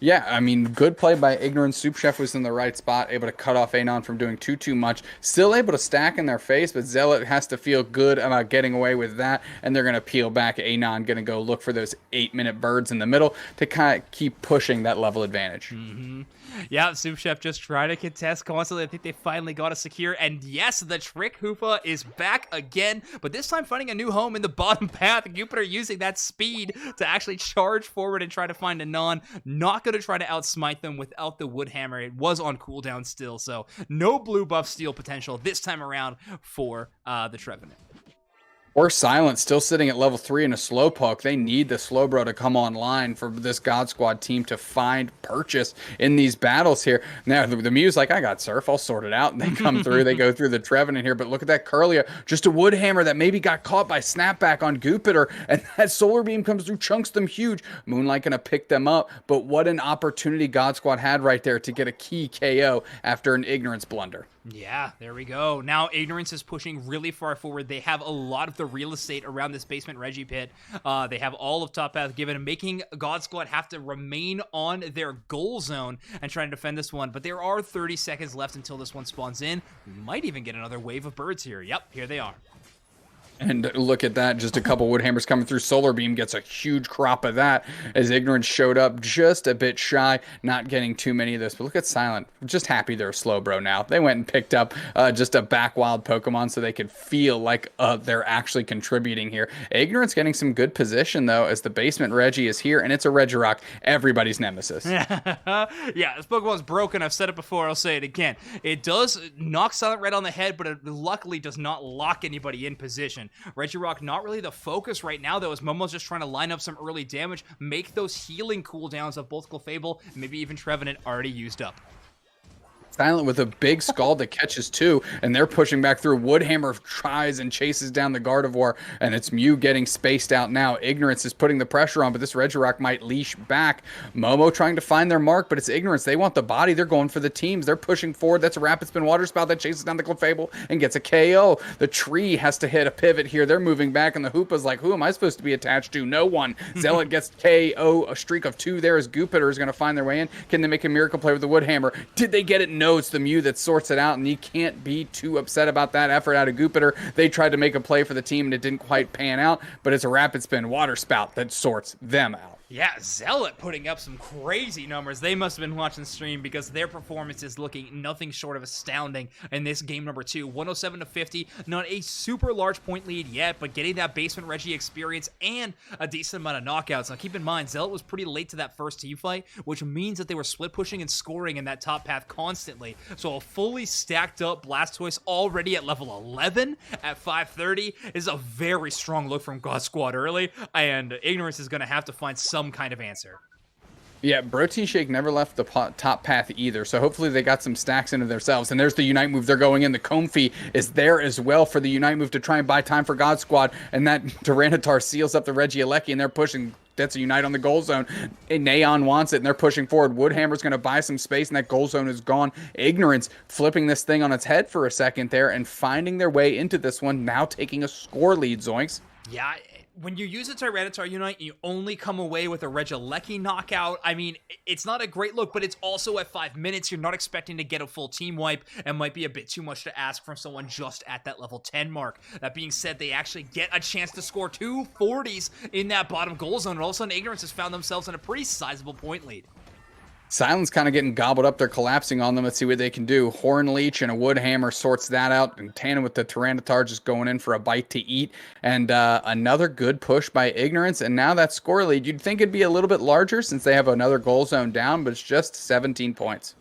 Yeah, I mean, good play by Ignorance. Soup Chef was in the right spot, able to cut off Anon from doing too much. Still able to stack in their face, but Zealot has to feel good about getting away with that, and they're going to peel back. Anon going to go look for those 8-minute birds in the middle to kind of keep pushing that level advantage. Mm-hmm. Yeah, Soup Chef just trying to contest constantly. I think they finally got a secure. And yes, the Trick Hoopa is back again, but this time finding a new home in the bottom path. Jupiter using that speed to actually charge forward and try to find Anon. Not going to try to outsmite them without the Wood Hammer. It was on cooldown still, so no blue buff steal potential this time around for the Trevenant. Or Silent still sitting at level 3 in a Slowpoke. They need the Slowbro to come online for this God Squad team to find purchase in these battles here. Now, the Mew's like, I got Surf. I'll sort it out. And they come through. They go through the Trevenant here. But look at that Curlia. Just a Wood Hammer that maybe got caught by Snapback on Jupiter. And that Solar Beam comes through, chunks them huge. Moonlight going to pick them up. But what an opportunity God Squad had right there to get a key KO after an Ignorance blunder. Yeah, there we go. Now Ignorance is pushing really far forward. They have a lot of the real estate around this basement Reggie pit. They have all of top path given, making God Squad have to remain on their goal zone and try to defend this one. But there are 30 seconds left until this one spawns in. We might even get another wave of birds here. Yep, here they are. And look at that, just a couple Wood Hammers coming through. Solar Beam gets a huge crop of that as Ignorance showed up just a bit shy, not getting too many of this. But look at Silent, just happy they're Slowbro now. They went and picked up just a back wild Pokemon so they could feel like they're actually contributing here. Ignorance getting some good position, though, as the basement Reggie is here, and it's a Regirock, everybody's nemesis. Yeah, this Pokemon's broken. I've said it before. I'll say it again. It does knock Silent right on the head, but it luckily does not lock anybody in position. Regirock not really the focus right now, though, as Momo's just trying to line up some early damage, make those healing cooldowns of both Clefable and maybe even Trevenant already used up. Silent with a big Scald that catches two, and they're pushing back through. Woodhammer tries and chases down the Gardevoir, and it's Mew getting spaced out now. Ignorance is putting the pressure on, but this Regirock might leash back. Momo trying to find their mark, but it's Ignorance. They want the body. They're going for the teams. They're pushing forward. That's a Rapid Spin Water Spout that chases down the Clefable and gets a KO. The tree has to hit a pivot here. They're moving back, and the Hoopa's like, who am I supposed to be attached to? No one. Zealot gets KO. A streak of two there as Jupiter is going to find their way in. Can they make a miracle play with the Woodhammer? Did they get it? No, it's the Mew that sorts it out, and you can't be too upset about that effort out of Jupiter. They tried to make a play for the team, and it didn't quite pan out, but it's a Rapid Spin Water Spout that sorts them out. Yeah, Zealot putting up some crazy numbers. They must have been watching the stream because their performance is looking nothing short of astounding in this game number 2. 107 to 50, not a super large point lead yet, but getting that Basement Reggie experience and a decent amount of knockouts. Now keep in mind, Zealot was pretty late to that first team fight, which means that they were split pushing and scoring in that top path constantly. So a fully stacked up Blastoise already at level 11 at 530 is a very strong look from God Squad early, and Ignorance is going to have to find some kind of answer. Yeah, Protein Shake never left the top path either, so hopefully they got some stacks into themselves. And there's the Unite move. They're going in. The Comfey is there as well for the Unite move to try and buy time for God Squad, and that Tyranitar seals up the Regieleki, and they're pushing. That's a Unite on the goal zone. And Neon wants it, and they're pushing forward. Woodhammer's going to buy some space, and that goal zone is gone. Ignorance flipping this thing on its head for a second there and finding their way into this one, now taking a score lead, Zoinks. Yeah, when you use a Tyranitar Unite, you only come away with a Regieleki knockout. I mean, it's not a great look, but it's also at 5 minutes. You're not expecting to get a full team wipe, and might be a bit too much to ask from someone just at that level 10 mark. That being said, they actually get a chance to score 2 40s in that bottom goal zone, and all of a sudden, Ignorance has found themselves in a pretty sizable point lead. Silence kind of getting gobbled up. They're collapsing on them. Let's see what they can do. Horn Leech and a Wood Hammer sorts that out. And tandem with the Tyranitar just going in for a bite to eat. And another good push by Ignorance. And now that score lead, you'd think it'd be a little bit larger since they have another goal zone down, but it's just 17 points.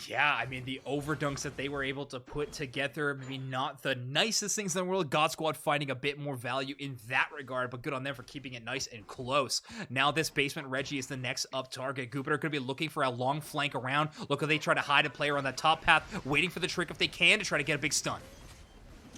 Yeah, I mean, the overdunks that they were able to put together, maybe not the nicest things in the world. God Squad finding a bit more value in that regard, but good on them for keeping it nice and close. Now this Basement Reggie is the next up target. Goopiter could be looking for a long flank around. Look how they try to hide a player on that top path, waiting for the trick if they can to try to get a big stun.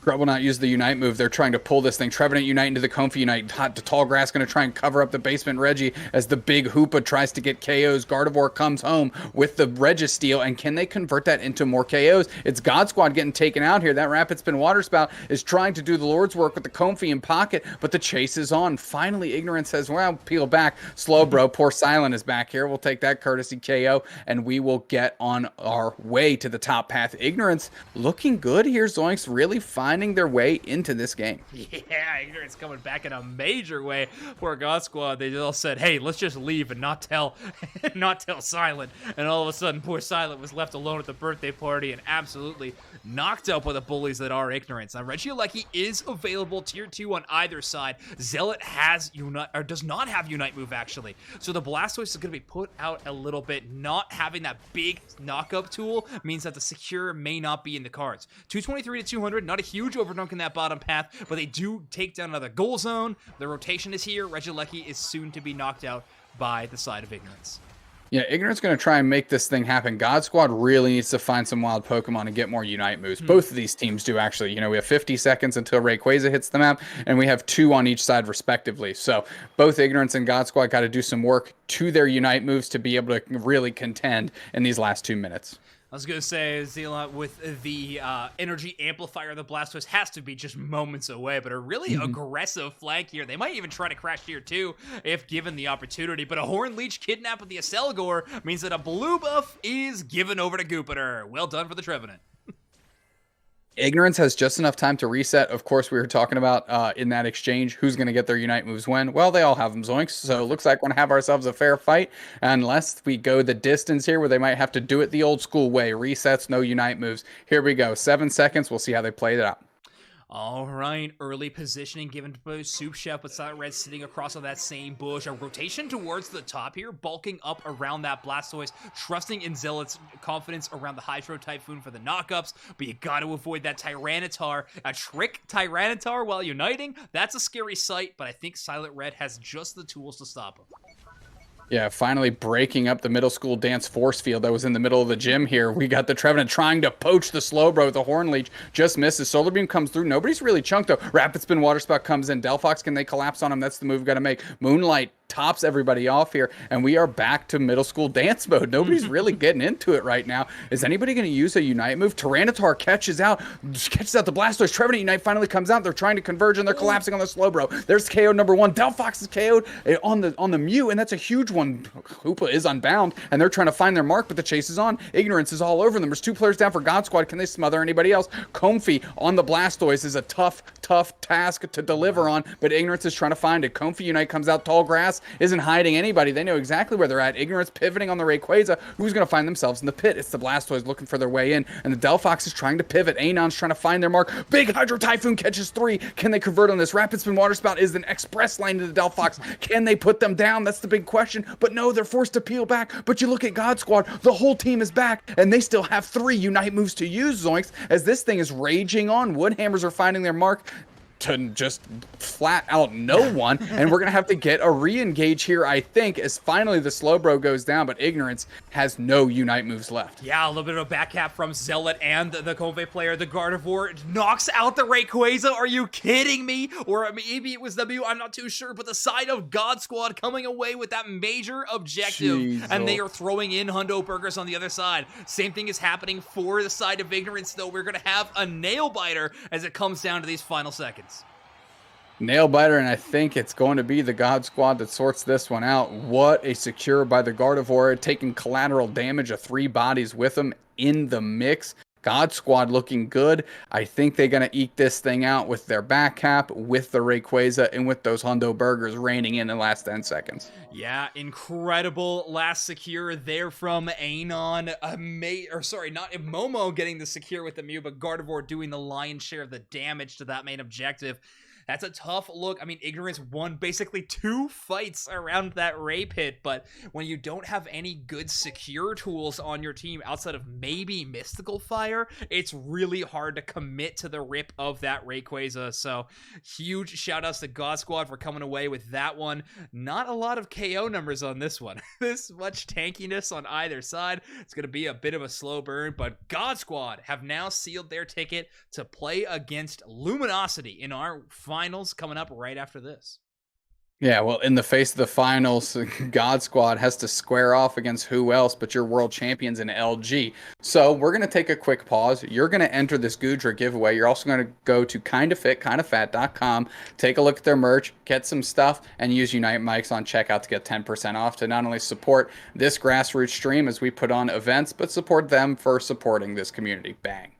Grub will not use the Unite move. They're trying to pull this thing. Trevenant Unite into the Comfy Unite. The Tall Grass going to try and cover up the Basement Reggie as the big Hoopa tries to get KOs. Gardevoir comes home with the Registeel, and can they convert that into more KOs? It's God Squad getting taken out here. That Rapid Spin Water Spout is trying to do the Lord's work with the Comfy in pocket, but the chase is on. Finally, Ignorance says, well, peel back. Slow, bro. Poor Silent is back here. We'll take that courtesy KO, and we will get on our way to the top path. Ignorance looking good here. Zoinks really finding their way into this game. Yeah, Ignorance coming back in a major way for God Squad. They all said, hey, let's just leave and not tell Silent. And all of a sudden, poor Silent was left alone at the birthday party and absolutely knocked out by the bullies that are Ignorance. Now, Regieleki is available tier 2 on either side. Zealot has Unite, or does not have Unite move, actually. So the Blastoise is going to be put out a little bit. Not having that big knock-up tool means that the secure may not be in the cards. 223 to 200, not a huge overdunk in that bottom path, but they do take down another goal zone. The rotation is here. Regieleki is soon to be knocked out by the side of Ignorance. Yeah, Ignorance going to try and make this thing happen. God Squad really needs to find some wild Pokemon and get more Unite moves. Both of these teams do, actually. You know, we have 50 seconds until Rayquaza hits the map, and we have 2 on each side, respectively. So both Ignorance and God Squad got to do some work to their Unite moves to be able to really contend in these last 2 minutes. I was going to say, Zealot with the energy amplifier, the Blastoise has to be just moments away, but a really aggressive flank here. They might even try to crash tier 2 if given the opportunity, but a Horn Leech kidnap with the Acelgor means that a blue buff is given over to Goopiter. Well done for the Trevenant. Ignorance has just enough time to reset. Of course, we were talking about in that exchange who's going to get their Unite moves when. Well, they all have them, Zoinks. So it looks like we're going to have ourselves a fair fight. Unless we go the distance here where they might have to do it the old school way. Resets, no Unite moves. Here we go. 7 seconds. We'll see how they play it out. All right, early positioning given to Soup Chef, but Silent Red sitting across on that same bush. A rotation towards the top here, bulking up around that Blastoise, trusting in Zealot's confidence around the Hydro Typhoon for the knockups, but you got to avoid that Tyranitar. A trick Tyranitar while uniting, that's a scary sight, but I think Silent Red has just the tools to stop him. Yeah, finally breaking up the middle school dance force field that was in the middle of the gym here. We got the Trevenant trying to poach the Slowbro with the Horn Leech. Just misses. Solar Beam comes through. Nobody's really chunked, though. Rapid Spin Water Spout comes in. Delphox, can they collapse on him? That's the move we got to make. Moonlight tops everybody off here, and we are back to middle school dance mode. Nobody's really getting into it right now. Is anybody going to use a Unite move? Tyranitar catches out the Blastoise. Trevenant Unite finally comes out. They're trying to converge, and they're collapsing on the Slowbro. There's KO number 1. Delphox is KO'd on the Mew, and that's a huge one. Hoopa is unbound, and they're trying to find their mark, but the chase is on. Ignorance is all over them. There's 2 players down for God Squad. Can they smother anybody else? Comfy on the Blastoise is a tough task to deliver on, but Ignorance is trying to find it. Comfy Unite comes out. Tall Grass isn't hiding anybody. They know exactly where they're at. Ignorance pivoting on the Rayquaza, who's going to find themselves in the pit. It's the Blastoise looking for their way in, and the Delphox is trying to pivot. Anon's trying to find their mark. Big Hydro Typhoon catches 3. Can they convert on this? Rapid Spin Water Spout is an express line to the Delphox. Can they put them down? That's the big question. But no, they're forced to peel back. But you look at God Squad, the whole team is back, and they still have 3 Unite moves to use, Zoinks, as this thing is raging on. Woodhammers are finding their mark to just flat out no one, and we're gonna have to get a re-engage here, I think, as finally the Slowbro goes down, but Ignorance has no Unite moves left. Yeah, a little bit of a back cap from Zealot and the Convey player. The Gardevoir knocks out the Rayquaza. Are you kidding me? Or maybe it was the Mew, I'm not too sure, but the side of God Squad coming away with that major objective, and they are throwing in Hundo Burgers on the other side. Same thing is happening for the side of Ignorance, though. We're gonna have a nail biter as it comes down to these final seconds. Nail biter, and I think it's going to be the God Squad that sorts this one out. What a secure by the Gardevoir, taking collateral damage of 3 bodies with him in the mix. God Squad looking good. I think they're going to eke this thing out with their back cap, with the Rayquaza, and with those Hundo Burgers raining in the last 10 seconds. Yeah, incredible last secure there from Anon. Not Momo getting the secure with the Mew, but Gardevoir doing the lion's share of the damage to that main objective. That's a tough look. I mean, Ignorance won basically 2 fights around that Ray Pit, but when you don't have any good secure tools on your team outside of maybe Mystical Fire, it's really hard to commit to the rip of that Rayquaza. So, huge shout outs to God Squad for coming away with that one. Not a lot of KO numbers on this one. This much tankiness on either side. It's going to be a bit of a slow burn, but God Squad have now sealed their ticket to play against Luminosity in our finals coming up right after this. Yeah, well, in the face of the finals, God Squad has to square off against who else but your world champions in LG. So we're going to take a quick pause. You're going to enter this Goodra giveaway. You're also going to go to kindofit.com, take a look at their merch, get some stuff, and use Unite Mics on checkout to get 10% off to not only support this grassroots stream as we put on events, but support them for supporting this community. Bang.